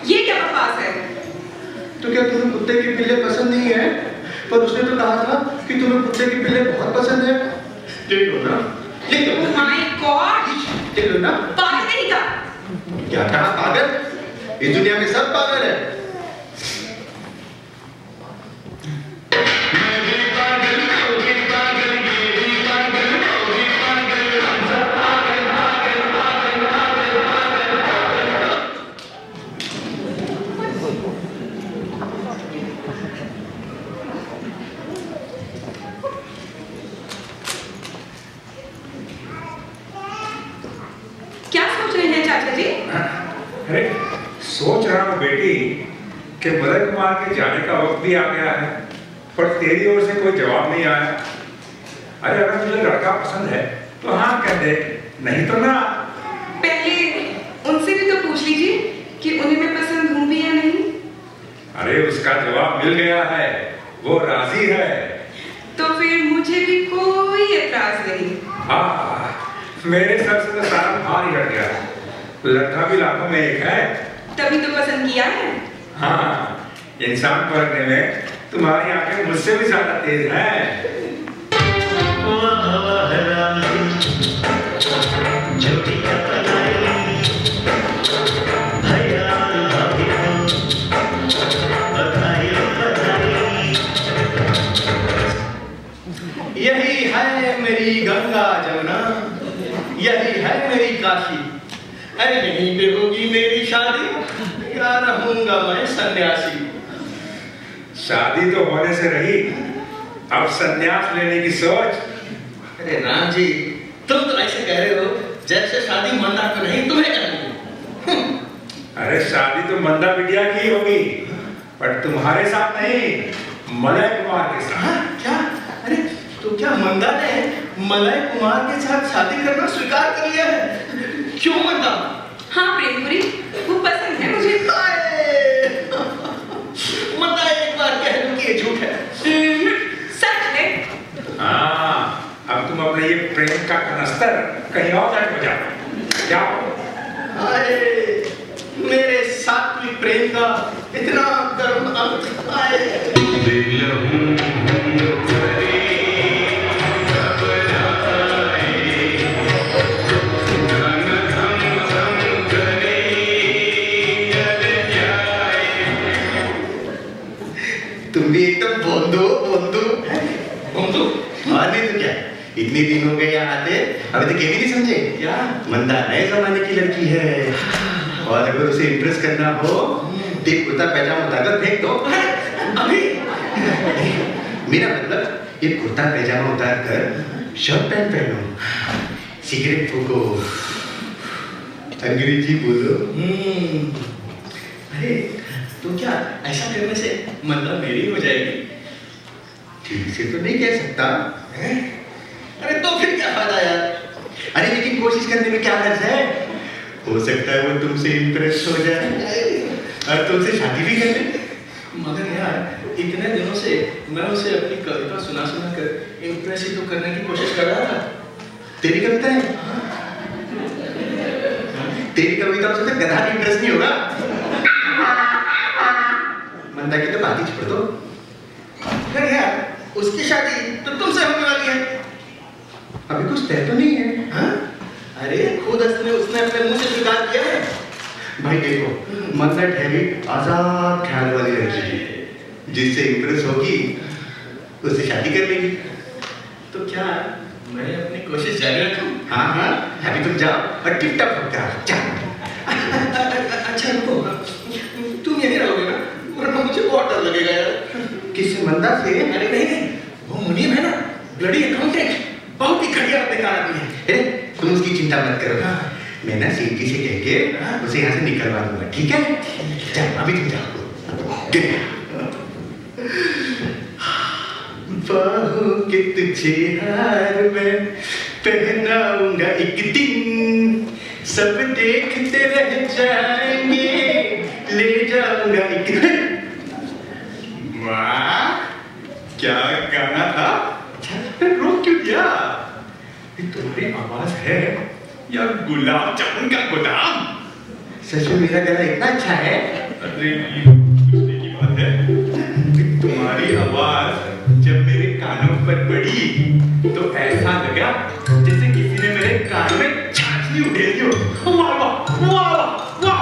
ये क्या बकवास है? तो क्या तुम्हें कुत्ते के पिल्ले पसंद नहीं है? पर उसने तो कहा था कि तुम्हें कुत्ते के पिल्ले बहुत पसंद है। ले लो ना, ले लो। Oh my God! ले लो ना। पागल नहीं का? क्या कहा पागल? इस दुनिया में सब पागल है। क्या सोच रहे हैं चाचा जी? अरे सोच रहा हूँ बेटी कि मदन कुमार के जाने का वक्त भी आ गया है, पर तेरी ओर से कोई जवाब नहीं आया। अरे अगर तुझे लड़का पसंद है तो हाँ कह दे, नहीं तो ना। पहले उनसे भी तो पूछ लीजिए कि उन्हें मैं पसंद हूँ भी या नहीं। अरे उसका जवाब मिल गया है, वो राजी है। तो फिर मुझे भी कोई एतराज नहीं। हाँ, मेरे सर से तो सारा भार ही हट गया। लड़का भी लाखों में एक है। तभी तो पसंद किया है। हाँ, इंसान परखने में तुम्हारी आंखें मुझसे भी ज्यादा तेज हैं। यही है मेरी गंगा जमुना, यही है मेरी काशी। अरे यहीं पे होगी मेरी शादी, या रहूंगा मैं सन्यासी। शादी तो होने से रही, अब संन्यास लेने की सोच। अरे राम जी, तुम तो ऐसे कह रहे हो जैसे शादी मंदा को नहीं तुम्हें करनी। अरे शादी तो मंदा बिटिया की होगी, पर तुम्हारे साथ नहीं, मलय कुमार के साथ। हाँ, क्या? अरे तो क्या मंदा ने मलय कुमार के साथ शादी करना स्वीकार कर लिया है? क्यों मंदा? हाँ प्रेमपुरी, वो पसंद है मुझे। मंदा एक बार कह दूं कि ये झूठ है। सच है। हाँ, अब तुम अपने ये प्रेम का कनस्तर कहीं और जाके बजाओ। जाओ। आए, मेरे सात्विक प्रेम का इतना गर्म अंत आए। तुम भी एकदम बोंदो बोंदो बोंदो? और नहीं तो क्या, इतने दिन हो गए यहाँ आते, अभी तक ये भी नहीं समझे क्या? मंदा नए जमाने की लड़की है, और अगर उसे इम्प्रेस करना हो तो एक कुर्ता पैजामा उतारकर फेंक दो। अभी? मेरा मतलब ये कुर्ता पैजामा उतार कर शर्ट पैंट पहनो, सिगरेट फूको, अंग्रेजी बोलो। अरे तो क्या ऐसा करने से मंदा मेरी हो जाएगी? ठीक से तो नहीं कह सकता। अरे तो फिर क्या फायदा यार? अरे लेकिन कोशिश करने में क्या हर्ज है? हो सकता है वो तुमसे इम्प्रेस हो जाए और तुमसे शादी भी कर ले। मगर यार इतने दिनों से मैं उसे अपनी कविता सुना कर इम्प्रेस ही तो करने की कोशिश कर रहा था। तेरी कविता है? तेरी कविता से तो गधा भी इम्प्रेस नहीं होगा। मंदा की तो बात ही छोड़ दो। मगर यार उसकी शादी तो तुमसे होने वाली है। अभी कुछ तय तो नहीं है। हाँ? अरे खुद उसने अपने मुंह से स्वीकार किया है। भाई देखो, मंदा ठहरी आजाद ख्याल वाली लड़की है, जिससे इम्प्रेस होगी उससे शादी कर लेगी। तो क्या मैं अपनी कोशिश जारी रखूं? हाँ हाँ, अभी तुम जाओ और टिप टॉप होकर आओ, जाओ। अच्छा रुको, तुम यहीं रहोगे ना? वरना मुझे बहुत डर लगेगा यार। किससे? मंदा से? अरे नहीं, वो मुनीम है ना, ब्लडी अकाउंटेंट, बहुत ही घटिया बेकार आदमी है। तुम उसकी चिंता मत करो। हाँ। मैं ना सेठ जी से कह के उसे यहाँ से निकलवा दूंगा, ठीक है? जाओ, अभी तुम जाओ। बाहों के तुझे हार में पहनाऊंगा एक दिन, सब देखते रह जाएंगे, ले जाऊंगा एक दिन। वाह, क्या गाना था? अच्छा, रोक क्यों दिया? तुम्हारी आवाज है या गुलाब जामुन का गोदाम? सच में मेरा गला इतना अच्छा है? अरे ये पूछने की बात है। तुम्हारी आवाज जब मेरे कानों पर पड़ी तो ऐसा लगा जैसे किसी ने मेरे कान में छाछली उड़ेली हो। वाह वाह वाह वाह वाह।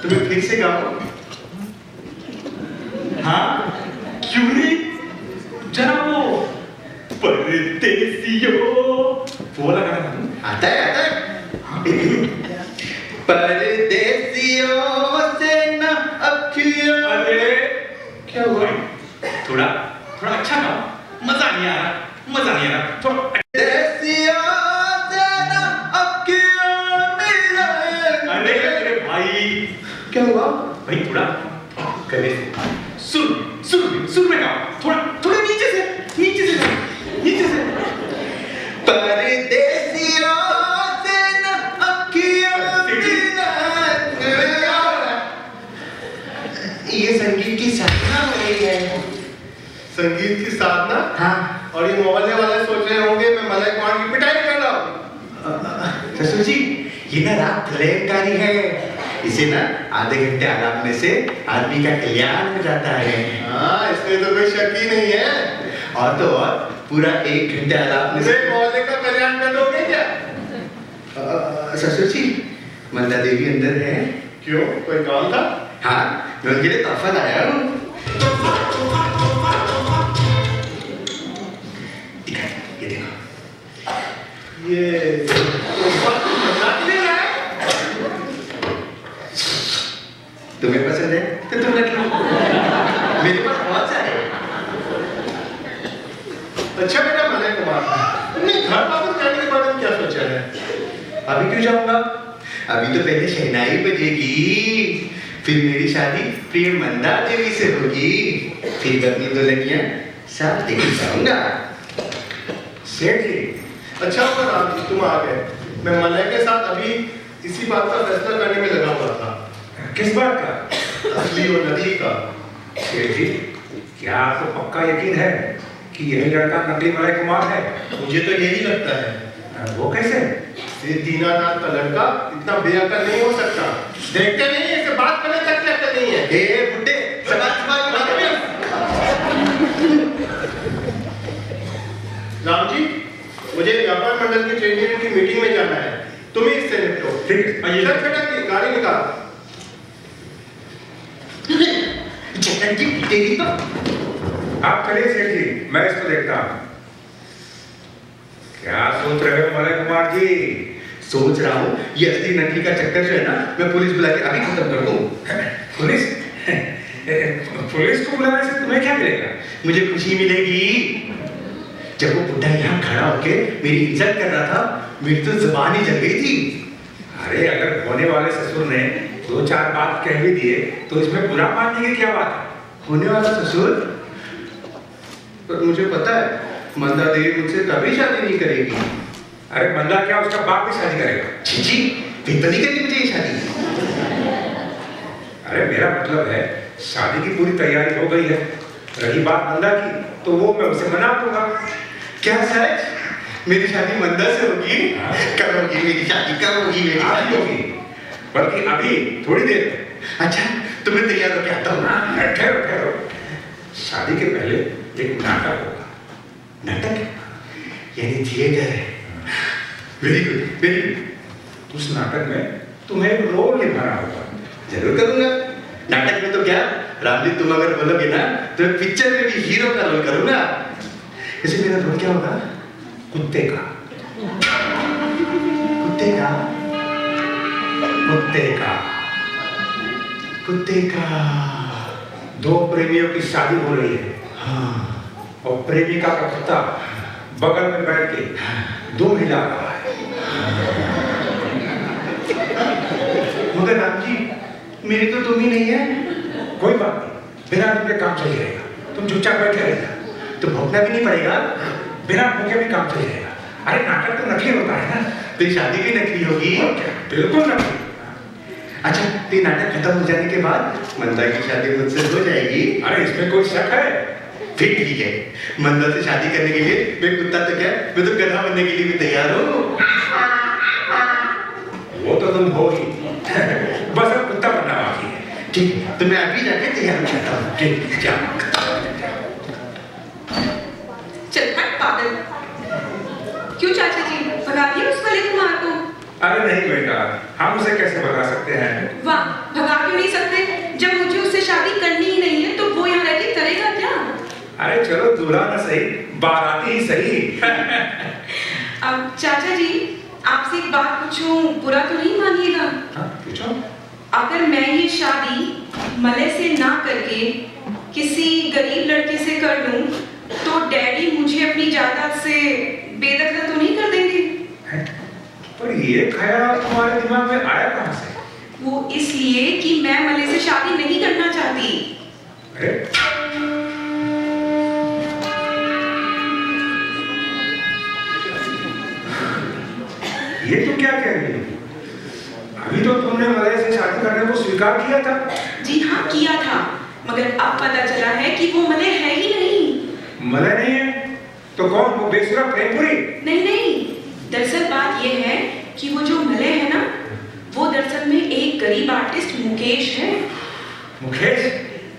तुम्हें फिर से गाओ। हाँ, क्यों नहीं? जरा वो परदेसियों वो वाला गाना आता है। परदेसियों से न अखियों। अरे क्या हुआ? थोड़ा अच्छा गाओ, मजा नहीं आ रहा थोड़ा। परदेसियों से न अखियों मिले। अरे भाई क्या हुआ भाई? थोड़ा गले से सुर में गाओ, थोड़ा नीचे से परदेसियों से न अखियों मिले। ये संगीत की साधना हो रही है। संगीत की साधना? हाँ। और ये मोहल्ले वाले सोच रहे होंगे मैं मलय कुमार की पिटाई कर रहा हूँ। ससुर जी, ये ना राग प्रलयकारी है। इसे ना आधे घंटे आलापने से आदमी का कल्याण हो जाता है। हाँ, इसमें तो कोई शक ही नहीं है। और तो और पूरा 1 घंटे आलापने से मोहल्ले का कल्याण कर दोगे क्या? ससुर जी, मंदा देवी अंदर है। क्यों, कोई काम था? हाँ, मैं उनके लिए तोहफा लाया हूँ। ये देखो। ये तुम्हें पसंद है तो तुम रख लो, मेरे पास बहुत सारे। अच्छा बेटा मलय कुमार, तुमने घर वापस जाने के बारे में क्या सोचा है? अभी क्यों जाऊंगा? अभी तो पहले शहनाई बजेगी, फिर मेरी शादी प्रिय मंदा देवी से होगी, फिर अपनी दुल्हनिया साथ लेके जाऊंगा। सेठ जी, अच्छा हुआ राम जी तुम आ गए। मैं मलय के साथ अभी इसी बात का फैसला करने में लगा हुआ था। किस बात का? असली और नकली का। सेठ जी, क्या आपको पक्का यकीन है कि यही लड़का नकली मलय कुमार है? मुझे तो यही लगता है। वो कैसे? ये दीनानाथ का लड़का इतना बेअकल नहीं हो सकता। देखते नहीं है, इसे बात करने तक की अकल नहीं है। ए बुड्ढे, सवाल की बात में। राम जी, मुझे व्यापार मंडल की ट्रेड यूनियन की मीटिंग में जाना है, तुम ही इससे निपटो। ठीक है, आइए। चल बेटा की गाड़ी निकाल। चटंजी तेरी तो। आप चलिए सेठ जी, मैं इसको देखता हूँ। क्या सोच रहे हो मलय कुमार जी? सोच रहा हूँ ये असली नकली का चक्कर जो है ना, मैं पुलिस बुला के अभी खत्म कर दूँ। पुलिस? पुलिस को बुलाने से तुम्हें क्या मिलेगा? मुझे खुशी मिलेगी। जब वो बुढ़ा यहाँ खड़ा होके मेरी इज्जत कर रहा था, मेरी तो जुबान ही जल गई थी। अरे अगर होने वाले ससुर ने 2-4 बात कह भी दिए तो इसमें बुरा मानने की क्या बात है? होने वाला ससुर? पर मुझे पता है मंदा देवी मुझसे कभी शादी नहीं करेगी। अरे मंदा क्या उसका बाप भी शादी करेगा? जी फिर तो नहीं करनी मुझे ये शादी। अरे मेरा मतलब है शादी की पूरी तैयारी हो गई है। रही बात मंदा की तो वो मैं उसे मना दूंगा। क्या सच? मेरी शादी मंदा से होगी? कब होगी मेरी शादी? कब होगी मेरी आज शादी? होगी, बल्कि अभी थोड़ी देर में। अच्छा तो मैं तैयार होके आता हूँ। ठहरो ठहरो, शादी के पहले एक नाटक होगा। नाटक यानी थिएटर है। Very good very good. उस नाटक में तुम्हें एक रोल निभाना होगा। जरूर करूंगा। नाटक में तो क्या रामजी, तुम अगर बोलोगे ना तो मैं पिक्चर में भी हीरो का रोल करूंगा। वैसे मेरा रोल क्या होगा? कुत्ते का। कुत्ते का? कुत्ते का। कुत्ते का। दो प्रेमियों की शादी हो रही है हाँ। और प्रेमिका का कुत्ता बगल में बैठ के दुम हिला रहा है। मगर रामजी मेरी तो तुम ही नहीं है। कोई बात नहीं, बिना दुम के काम चल जाएगा। तुम चुपचाप बैठे रहना। तो भौंकना भी नहीं पड़ेगा? बिना भूखे भी काम चल जाएगा। अरे नाटक तो नकली होता है ना। तो ये शादी भी नकली होगी? और क्या? बिल्कुल नकली। अच्छा तो ये नाटक खत्म हो जाने के बाद मंदा की शादी मुझसे हो जाएगी? अरे इसमें कोई शक है? फिर ठीक है। मंदा से शादी करने के लिए मैं कुत्ता तो क्या, मैं तो गधा बनने के लिए भी तैयार हूँ। वो तो तुम हो ही। बस अब कुत्ता बनना बाकी है। ठीक है, तो मैं अभी जाके तैयार हो जाता हूँ। ठीक, जा। चल हट पागल। क्यों चाचा जी भगा दिया उस वाले कुमार को? अरे नहीं बेटा, हम उसे कैसे भगा सकते हैं? वाह, भगा क्यों नहीं सकते? जब मुझे उससे शादी करनी ही नहीं है तो वो यहाँ रह के करेगा क्या? अरे चलो दूल्हा ना सही, बाराती ही सही। अब चाचा जी आपसे एक बात पूछूं, बुरा तो नहीं मानिएगा? हाँ, पूछो। अगर मैं ये शादी मलय से ना करके किसी गरीब लड़के से कर लूं तो डैडी मुझे अपनी जायदाद से बेदखल तो नहीं कर देंगे? पर ये ख्याल तुम्हारे दिमाग में आया कहाँ से? वो इसलिए कि मैं मलय से शादी नहीं करना चाहती। अरे ये तो क्या कह रही हो? अभी तो तुमने मलय से शादी करने को स्वीकार किया था। जी हाँ किया था, मगर अब पता चला है कि वो मलय है ही नहीं। मलय नहीं है तो कौन? वो बेसुरा प्रेमपुरी? नहीं नहीं, दरअसल बात ये है कि वो जो मलय है ना, वो दरअसल में एक गरीब आर्टिस्ट मुकेश है। मुकेश?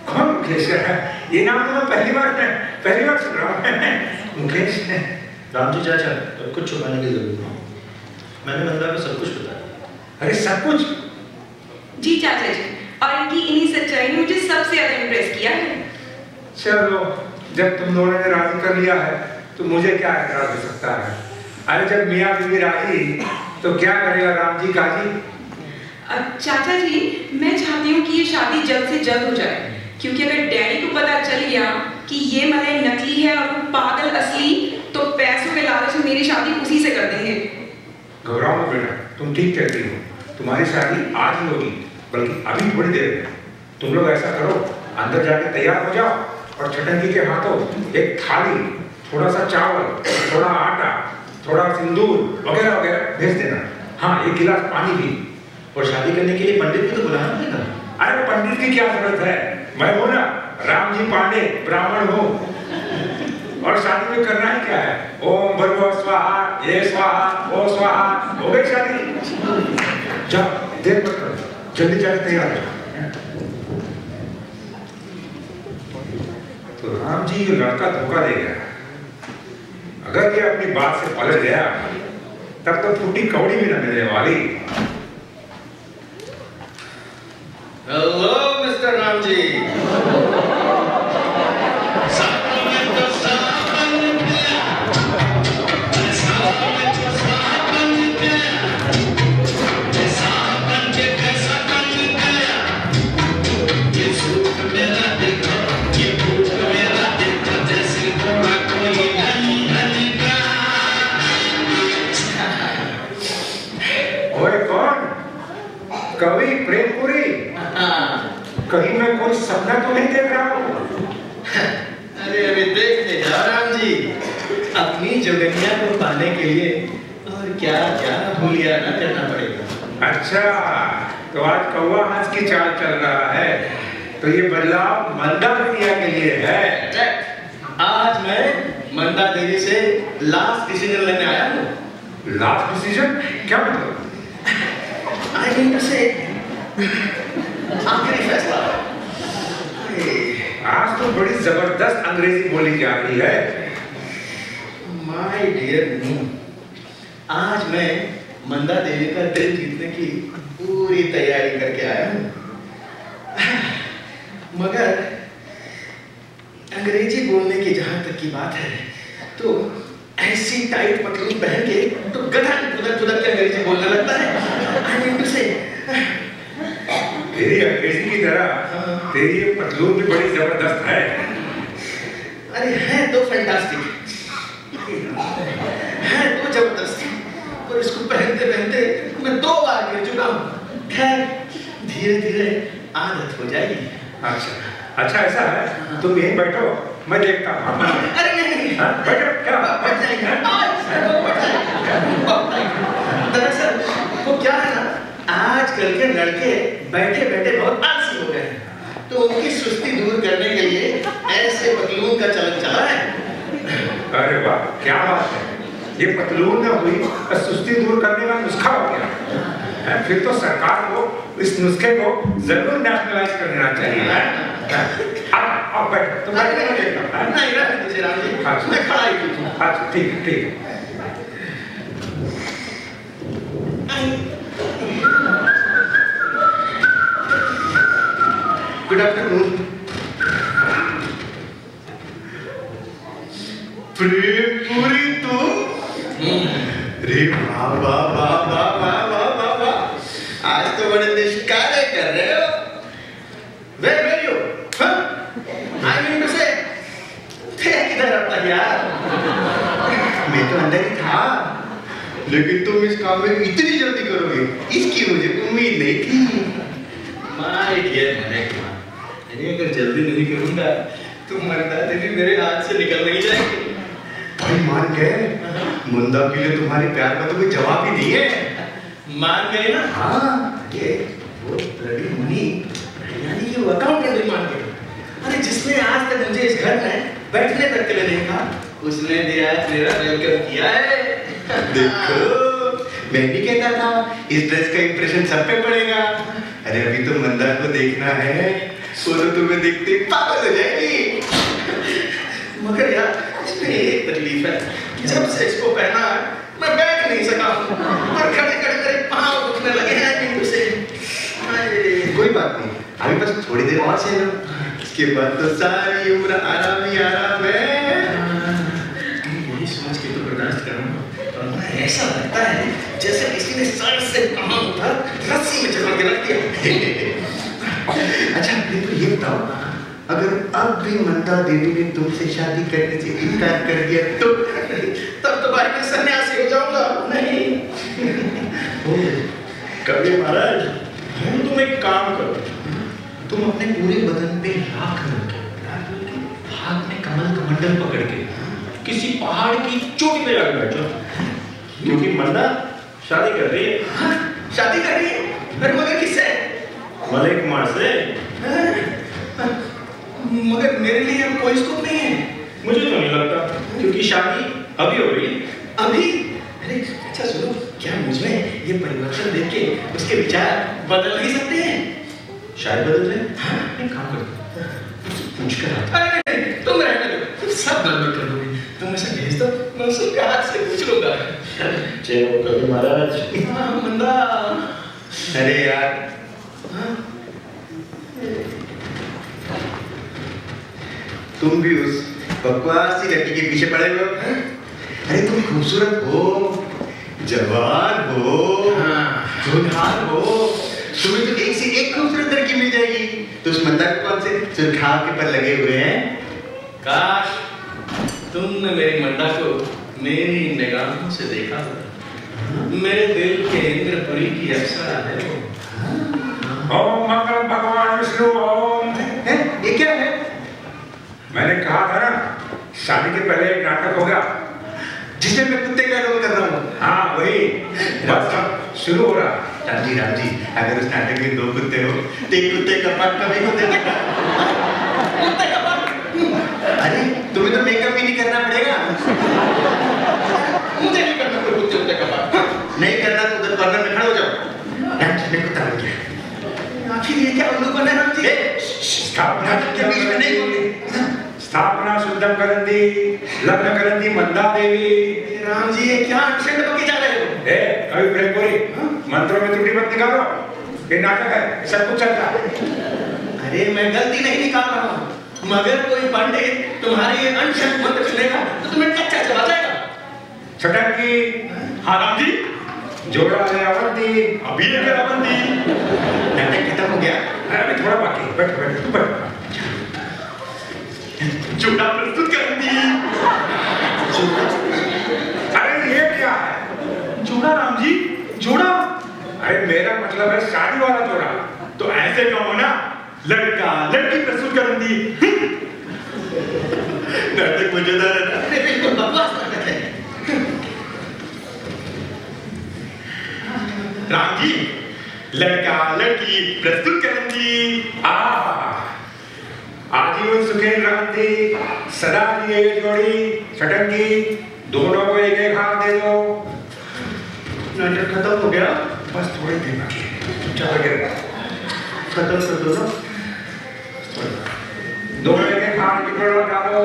कौन मुकेश है? ये नाम तो मैं पहली बार सुन रहा हूँ। मुकेश है? रामजी चाचा, अब कुछ छुपाने की जरूरत नहीं। मैंने मंदा को सब कुछ बताया। अरे सब कुछ? जी चाचा जी, और इनकी इन्हीं सच्चाई ने मुझे सबसे ज्यादा इम्प्रेस किया है। चलो, जब तुम दोनों ने राजी कर लिया है तो मुझे क्या एतराज हो सकता है? अरे जब मियाँ बीवी राजी तो क्या करेगा राम जी काजी? चाचा जी मैं चाहती हूँ कि ये शादी जल्द से जल्द हो जाए, क्योंकि अगर डैडी को पता चल गया कि ये मलय नकली है और वो पागल असली, तो पैसों के लालच में मेरी शादी उसी से कर देंगे। घबराओ मत बेटा, तुम ठीक कहती हो। तुम्हारी शादी आज ही होगी, बल्कि अभी थोड़ी देर में। तुम लोग ऐसा करो, अंदर जाके तैयार हो जाओ और छटंकी के हाथों एक थाली, थोड़ा सा चावल, थोड़ा आटा, थोड़ा सिंदूर वगैरह वगैरह भेज देना। हाँ, एक गिलास पानी भी। और शादी करने के लिए पंडित भी तो बुलाना पड़ेगा। अरे पंडित की क्या जरूरत है? मैं हूं ना, राम जी पांडे, ब्राह्मण हूँ। और शादी में करना ही क्या है? ओम भर्गो स्वाहा, ये स्वाहा, वो स्वाहा, हो गई शादी। जाओ, देर मत करो, जल्दी जाके तैयार हो। तो राम जी ये लड़का धोखा दे गया। अगर ये अपनी बात से पलट गया तब तो फूटी कौड़ी भी न मिलने वाली। Hello mister Ram ji. कवि प्रेमपुरी, कहीं मैं कोई सपना तो नहीं देख रहा हूँ? अरे अभी देखते जाओ राम जी, अपनी जोगनिया को पाने के लिए और क्या क्या भूलिया ना करना पड़ेगा। अच्छा, तो आज कौवा हंस की चाल चल रहा है, तो ये बदलाव मंदा बिटिया के लिए है। आज मैं मंदा देवी से लास्ट डिसीजन लेने आया हूँ। लास्ट डिसीजन क्या मतलब? आई मीन टू से आखिरी फैसला। आज तो बड़ी जबरदस्त अंग्रेजी बोली जा रही है। माय डियर, आज मैं मंदा देवी का दिल जीतने की पूरी तैयारी करके आया हूँ, मगर अंग्रेजी बोलने की जहां तक की बात है, तो ऐसी टाइट पतलून पहन के तो गधा खुदक के अंग्रेजी बोलने लगता है। आई मीन टू से तेरी अंग्रेजी की तरह तेरी ये पतलून भी बड़ी जबरदस्त है। अरे है तो फैंटास्टिक, है तो जबरदस्त, और इसको पहनते पहनते मैं 2 बार गिर चुका हूँ। खैर धीरे धीरे आदत हो जाएगी। अच्छा ऐसा है, तुम यहीं बैठो, मैं देखता हूँ। अरे नहीं, बैठो, क्या बैठ जाएंगे। दरअसल वो क्या है ना, आजकल के लड़के बैठे बैठे बहुत आलसी हो गए हैं, तो उनकी सुस्ती दूर करने के लिए ऐसे पतलून का चलन चला है। अरे वाह, क्या बात है। ये पतलून न हुई तो सुस्ती दूर करने का नुस्खा हो गया। फिर तो सरकार को इस नुस्खे को जरूर नेशनलाइज कर देना चाहिए। अब बैठो, तो मैं देखता हूँ। नहीं रहने दीजिए राम जी, मैं खड़ा ही हूँ। अच्छा ठीक है। Good afternoon. पूरी तुम? अरे वाह वाह वाह वाह वाह वाह वाह वाह, आज तो बड़े निष्कारे कर रहे हो। Where were you? Huh? I mean to say, थे किधर अपना यार? मैं तो अंदर ही था, लेकिन तुम इस काम में इतनी जल्दी करोगे इसकी मुझे उम्मीद नहीं थी। My dear मलिक, अरे अगर जल्दी नहीं करूँगा तो मंदा देवी मेरे हाथ से निकल नहीं जाएगी। भाई मान गए, मंदा के लिए तुम्हारे प्यार का तो कोई जवाब ही नहीं है। मान गए ना? हाँ, ये वो ब्लडी मुनी, यानी कि वो अकाउंटेंट भी मान गए। अरे जिसने आज तक मुझे इस घर में बैठने तक के लिए नहीं कहा, उसने भी आज मेरा वेलकम किया है। देखो, मैं भी कहता था इस ड्रेस का इंप्रेशन सब पे पड़ेगा। अरे अभी तो मंदा को देखना है, वो तो तुम्हें देखते पागल हो जाएगी। मगर यार इसमें एक तकलीफ है, जब से इसको पहना मैं बैठ नहीं सका और खड़े खड़े मेरे पाँव दुखने लगे हैं। कोई बात नहीं, अभी बस थोड़ी देर और सह लो, इसके बाद तो सारी उम्र आराम ही आराम है। यही सोच के तो बर्दाश्त कर रहा हूँ, ऐसा लगता है जैसे किसी ने सर से कहाँ उठा रस्सी में जकड़ के रख दिया। अच्छा तो ये बताओ, अगर अब भी मंदा देवी ने तुमसे शादी करने से इनकार कर दिया तो? तब तो भाई मैं सन्यासी हो जाऊंगा। नहीं कवि महाराज, तुम एक काम करो, तुम अपने पूरे बदन पे राख रख के, हाथ में कमल का मंडल पकड़ के किसी पहाड़ की चोटी पे जाकर बैठो, क्योंकि मंदा शादी कर रही है। हाँ, शादी कर रही है? अरे मगर किससे? मलिक कुमार से। मगर मेरे लिए अब कोई स्कोप नहीं है। मुझे तो नहीं लगता, क्योंकि शादी अभी हो रही है। अभी? अरे अच्छा सुनो, क्या मुझमें ये परिवर्तन देख के उसके विचार बदल नहीं सकते हैं? शायद बदल जाए। हाँ, एक काम करते पूछ कर अरे नहीं, तुम रहने दो, तुम सब गड़बड़ कर दोगे। तुम ऐसा भेज दो, मैं उसके हाथ से पूछ लूंगा। चलो कवि महाराज। हाँ, मंदा। अरे यार, हाँ? तुम भी उस बकवास सी लड़की के पीछे पड़े हो? अरे तुम खूबसूरत हो, जवान हो, होनहार हो, तुम्हें तो एक से एक खूबसूरत लड़की मिल जाएगी। तो उस मंदा को कौन से सुरखाव के पर लगे हुए हैं? काश तुमने मेरी मंदा को मेरी निगाहों से देखा होता। मेरे दिल के इंद्रपुरी की अप्सरा है वो। ओम मंगल भगवान विष्णु ओम। ये क्या है? मैंने कहा था ना, शादी के पहले एक नाटक होगा जिसमें मैं कुत्ते का रोल कर रहा हूँ। हाँ वही। शुरू हो रहा। राम जी, अगर उस नाटक में 2 कुत्ते हो तो एक कुत्ते का पार्ट कभी कुत्ते का। अरे तुम्हें तो मेकअप भी नहीं करना पड़ेगा। मुझे नहीं करना कोई कुत्ते का पार्ट। नहीं करना तो उधर कॉर्नर में खड़े हो जाओ। राम जी ने कुत्ता बन गया। आखिर ये क्या अवलोकन है राम जी? स्थापना के बीच में नहीं बोलते। स्थापना शुद्धम करंदी लग्न करंदी मंदा देवी। राम जी ये क्या अक्षर बकी जा रहे हो? कभी प्रेम बोली मंत्रों में त्रुटि मत निकालो। ये नाटक है, सब कुछ चलता है। अरे मैं गलती नहीं निकाल रहा हूँ, मगर कोई पंडित तुम्हारी ये अनशन मंत्र सुनेगा तो तुम्हें कच्चा चबा जाएगा। छटकी हाँ राम जी, जोड़ा है अवंती। अभी लेकर अवंती। नाटक खत्म हो गया। अभी थोड़ा बाकी है। बैठ बैठ बैठ। जोड़ा प्रस्तुत करंदी। अरे ये क्या है? जोड़ा राम जी, जोड़ा। अरे मेरा मतलब है शादी वाला जोड़ा। तो ऐसे कहो ना, लड़का लड़की प्रस्तुत करंदी। नाटक मजेदार है ना। अरे बिल्कुल बकवास नाटक है। राम जी, लड़का लड़की प्रस्तुत करंदी। आजीवन सुखेन रहंती सदा की ये जोड़ी छटंगी। दोनों को एक एक हाथ दे दो। नाटक खत्म हो गया। बस थोड़ी देर बाकी है। चलो गिर खत्म कर दो ना। दोनों एक एक हाथ निकल डालो।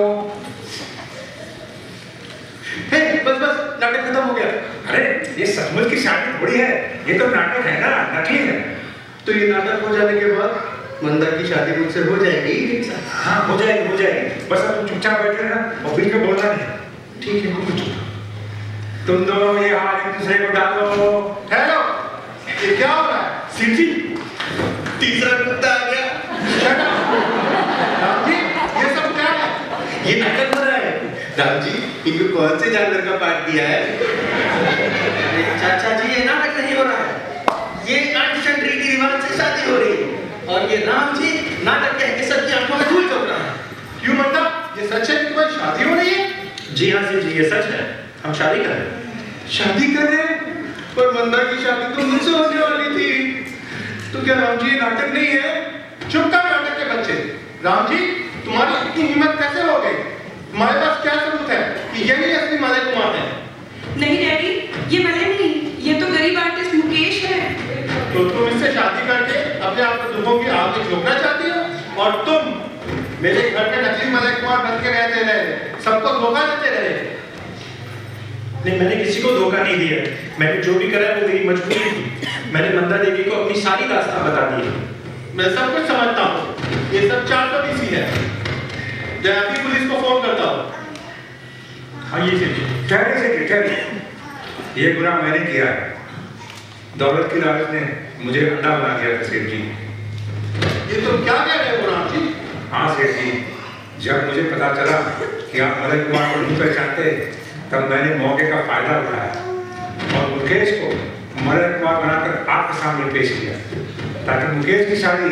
हे बस बस नाटक खत्म हो गया। अरे ये सचमुच की शादी थोड़ी है, ये तो नाटक है ना, नकली है। तो ये नाटक हो जाने के बाद मंदा की शादी मुझसे हो जाएगी। हाँ हो जाएगी हो जाएगी। बस अब तुम चुपचाप बैठे रहना और बीच में बोलना नहीं। ठीक है कुछ। तुम दोनों ये हाथ एक दूसरे को डालो। हेलो, ये क्या हो रहा है? सिंह जी, तीसरा कुत्ता आ गया। Shut up! राम जी, ये सब क्या है? ये नाटक हो रहा है। राम जी, इनको कौन से जानवर का पार्ट दिया है? अरे चाचा जी ये नाटक नहीं हो रहा है, ये अनशन रीति रिवाज से शादी हो रही है। और ये राम जी नाटक कह के सबकी आंखों में धूल झोंक रहा है। क्यों मतलब? ये सच है कि तुम्हारी शादी हो रही है? जी हाँ जी, ये सच है। हम शादी कर रहे हैं। शादी कर रहे हैं? पर मंदा की शादी तो मुझसे होने वाली थी। तो क्या राम जी ये नाटक नहीं है? चुप कर नाटक के बच्चे। राम जी, तुम्हारी इतनी हिम्मत कैसे हो गई? तुम्हारे पास क्या सबूत है कि यही असली मलय कुमार है? नहीं डैडी, ये मलय नहीं, ये तो गरीब आर्टिस्ट मुकेश है। तो तुम इससे शादी करके अपने आप को दुखों की आग में झोंकना चाहती हो? और तुम मेरे घर के नकली मलय कुमार बन के रहते रहे, सबको धोखा देते रहे। नहीं, मैंने किसी को धोखा नहीं दिया। मैंने जो भी करा वो मेरी मजबूरी थी। मैंने मंदा देवी को अपनी सारी दास्तान बता दी। मैं सब कुछ समझता हूँ। ये सब 420 है। जयंती पुलिस को फोन करता हूँ। हाँ ये ठहरे। ये गुनाह मैंने किया है। दौलत की लालच ने मुझे अंधा बना दिया था सेठ जी। ये तुम क्या कह रहे हो राम जी? हाँ सेठ जी, जब मुझे पता चला कि आप मलय कुमार को नहीं पहचानते तब मैंने मौके का फायदा उठाया और मुकेश को मलय कुमार बनाकर आपके सामने पेश किया ताकि मुकेश की शादी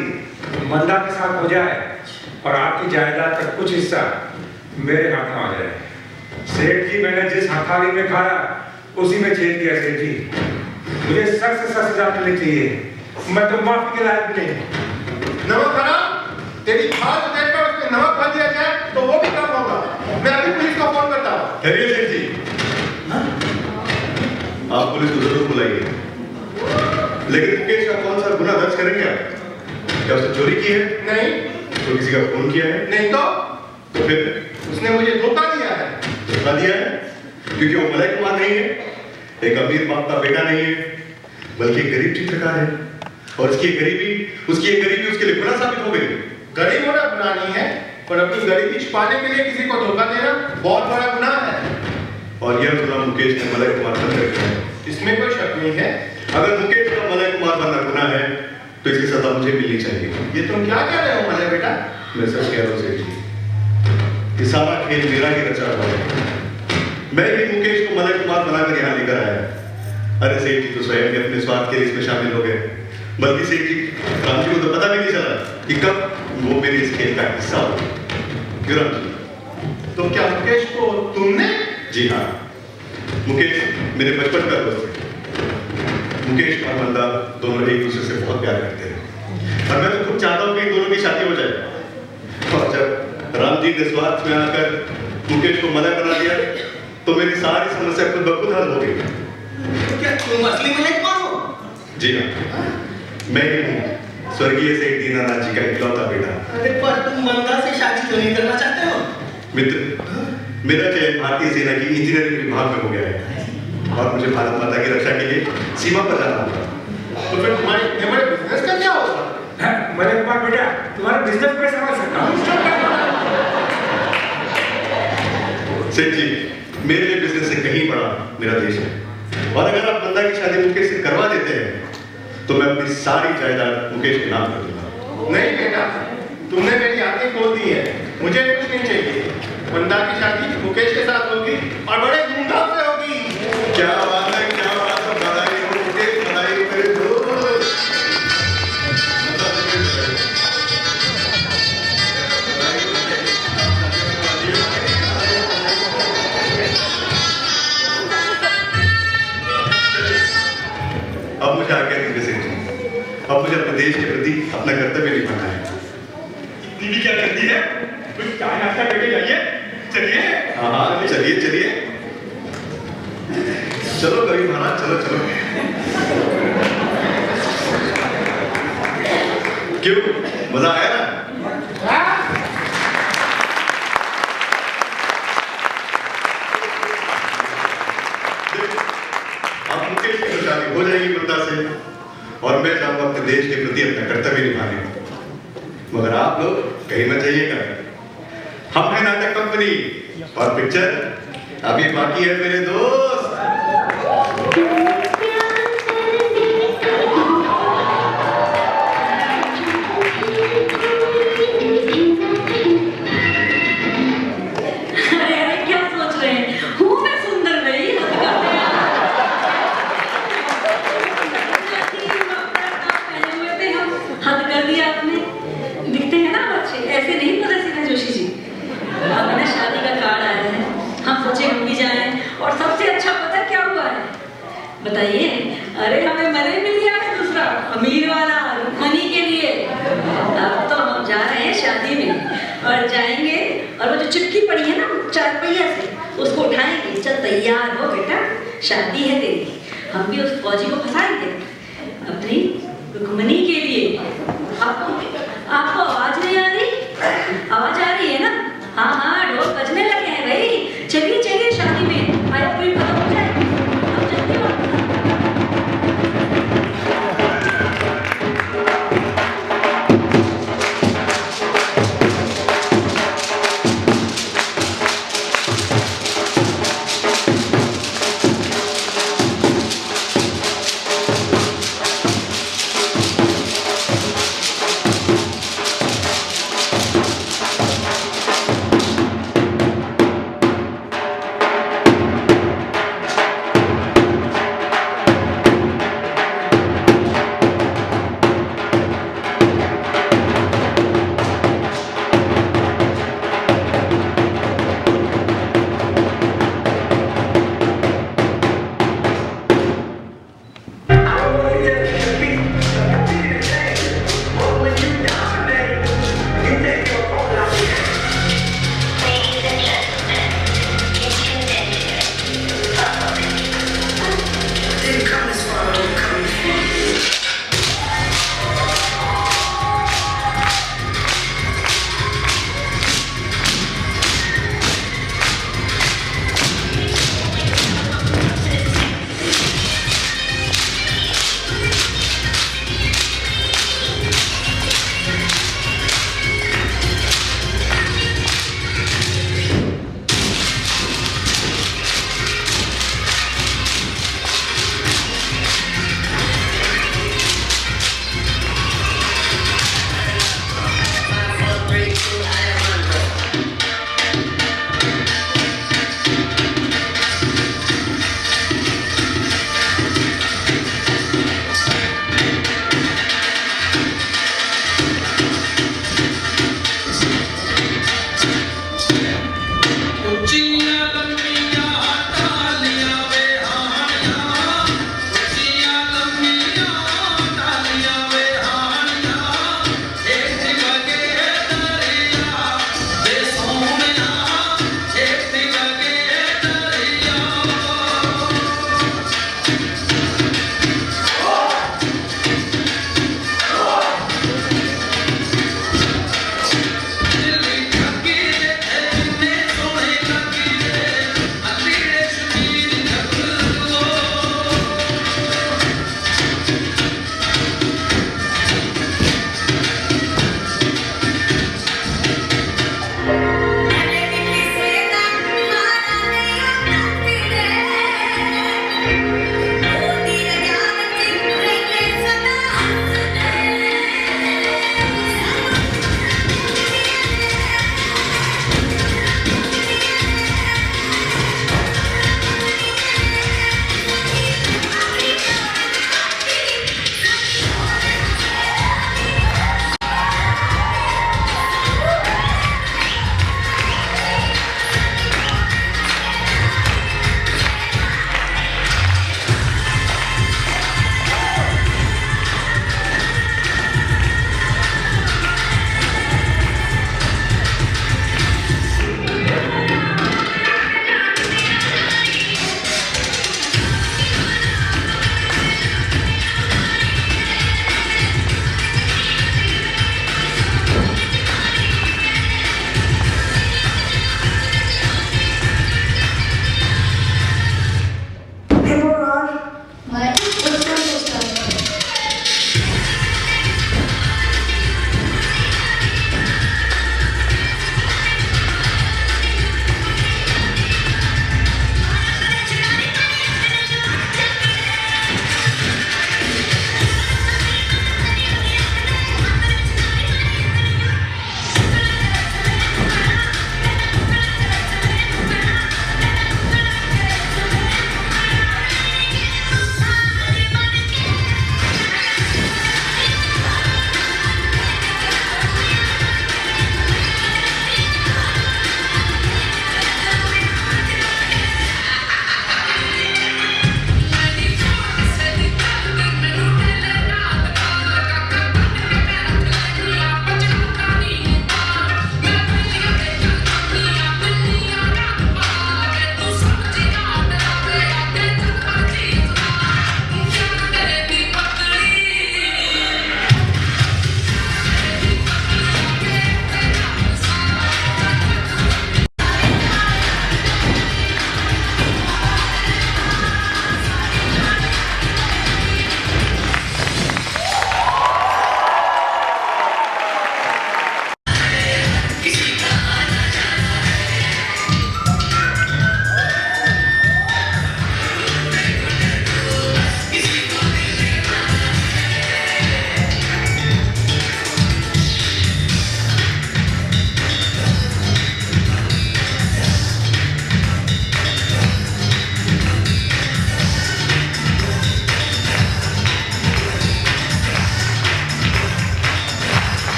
मंदा के साथ हो जाए और आपकी जायदाद का कुछ हिस्सा मेरे हाथ में आ जाए। सेठ जी, मैंने जिस हथाली में खाया उसी में छेद दिया सेठ जी। मुझे सख्त से सख्त सजा मिलनी चाहिए। मैं तो माफी के लायक भी नहीं। नमक हराम, तेरी खाल देखकर उसमें नमक भर दिया जाए तो वो भी कम होगा। मैं अभी पुलिस को फोन करता हूँ। ठहरिए सेठ जी। आप पुलिस को जरूर बुलाइए, लेकिन मुकेश का कौन सा गुनाह दर्ज करेंगे आप? क्या उसने चोरी की है? नहीं। तो किसी का खून किया है? नहीं तो फिर उसने मुझे धोखा दिया है। धोखा दिया है क्योंकि वो मलय कुमार नहीं है, एक अमीर बाप का बेटा नहीं है, बल्कि एक गरीब चित्रकार है। और उसकी गरीबी उसके लिए गुनाह साबित हो गई। गरीब होना गुनाह नहीं है, पर अपनी गरीबी छुपाने के लिए किसी को धोखा देना बहुत बड़ा गुनाह है। और यह गुनाह मुकेश ने मलय कुमार बनकर किया है। इसमें कोई शक नहीं है। अगर मुकेश का मलय कुमार बनना गुनाह है तो इसकी सजा मुझे मिलनी चाहिए। ये तुम क्या कह रहे हो मलय बेटा? मैं सच कह रहा हूँ सेठ जी, ये सारा खेल मेरा ही रचा हुआ है। मैं भी मुकेश को मलय कुमार बनाकर यहाँ लेकर आया। अरे सेठ जी तो स्वयं भी अपने स्वार्थ के लिए इसमें शामिल हो गए। बल्कि सेठ जी, राम जी को तो पता भी नहीं चला कि कब वो मेरे इस खेल का हिस्सा हो। क्यों राम जी? तो क्या मुकेश को तुमने? जी हाँ, मुकेश मेरे बचपन का दोस्त है। मुकेश और मंदा दोनों एक दूसरे से बहुत प्यार करते हैं और मैं तो खुद चाहता हूँ कि इन दोनों की शादी हो जाए। और जब राम जी ने स्वार्थ में आकर मुकेश को मना करा दिया तो मेरी सारी समस्या खुद ब खुद हल हो गई। तो क्या तुम असली मलिक हो? जी हाँ, मैं ही हूँ स्वर्गीय सेठ दीनानाथ जी का इकलौता बेटा। अरे पर तुम मंदा से शादी क्यों नहीं करना चाहते हो? मित्र, मेरा चयन भारतीय सेना की इंजीनियरिंग विभाग में हो गया है और मुझे भारत माता की रक्षा के लिए सीमा पर जाना होगा। तो फिर हमारे बिजनेस का क्या होगा? मलिक कुमार बेटा, तुम्हारा बिजनेस में समझ सकता हूँ। सेठ जी, मेरे लिए बिजनेस से कहीं बड़ा मेरा देश है और अगर आप मंदा की शादी मुकेश से करवा देते हैं तो मैं अपनी सारी जायदाद मुकेश के नाम कर दूंगा। नहीं बेटा, तुमने मेरी आंखें खोल दी है, मुझे कुछ नहीं चाहिए। मंदा की शादी मुकेश के साथ होगी और बड़े धूमधाम से होगी। क्या बात है, क्या बात है, बधाई हो मुकेश, बधाई हो मेरे दोस्त। अब मुझे आज्ञा दीजिए सेठ जी, अब मुझे अपने देश के प्रति अपना कर्तव्य निभाना है। दीदी क्या करती है? कुछ चाय नाश्ता करके जाइए। चलिए। हाँ हाँ, चलिए चलिए, चलो कभी महाराज, चलो चलो। क्यों, मजा आया ना? अब मुकेश की शादी हो जाएगी मंदा से और मैं जाऊंगा अपने देश के प्रति अपना कर्तव्य निभाने। मगर आप लोग कहीं मत जाइएगा। हम है नाटक कंपनी और पिक्चर अभी बाकी है मेरे दोस्त। अरे अरे क्या सोच रहे हैं? हूँ मैं सुंदर नहीं? हद कर दिया आपने। दिखते हैं ना बच्चे, ऐसे नहीं पता है जोशी जी। अब ना शादी का कार्ड आया है, हम सोचे हम भी जाएं और सबसे अच्छा पता क्या हुआ है बताइए? अरे हमें मने मिल गया है दूसरा अमीर वाला रुक्मणी के लिए। अब तो हम जा रहे हैं शादी में और जाएंगे और वो जो चिपकी पड़ी है ना 4 पहिया से उसको उठाएंगे। चल तैयार हो बेटा, शादी है तेरी। हम भी उस फौजी को फंसाएंगे अपनी रुक्मणी के लिए। आपको आवाज नहीं आ रही? आवाज आ रही है ना? हाँ हाँ, ढोल बजने लगे हैं भाई। चलिए चलिए शादी में, आया पूरी खत्म हो जाए। अब जल्दी वापस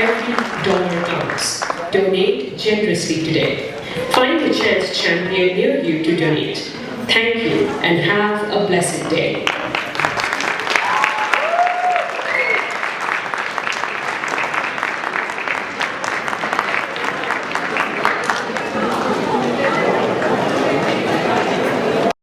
Every dollar counts. Donate generously today. Find a chance champion near you to donate. Thank you and have a blessed day.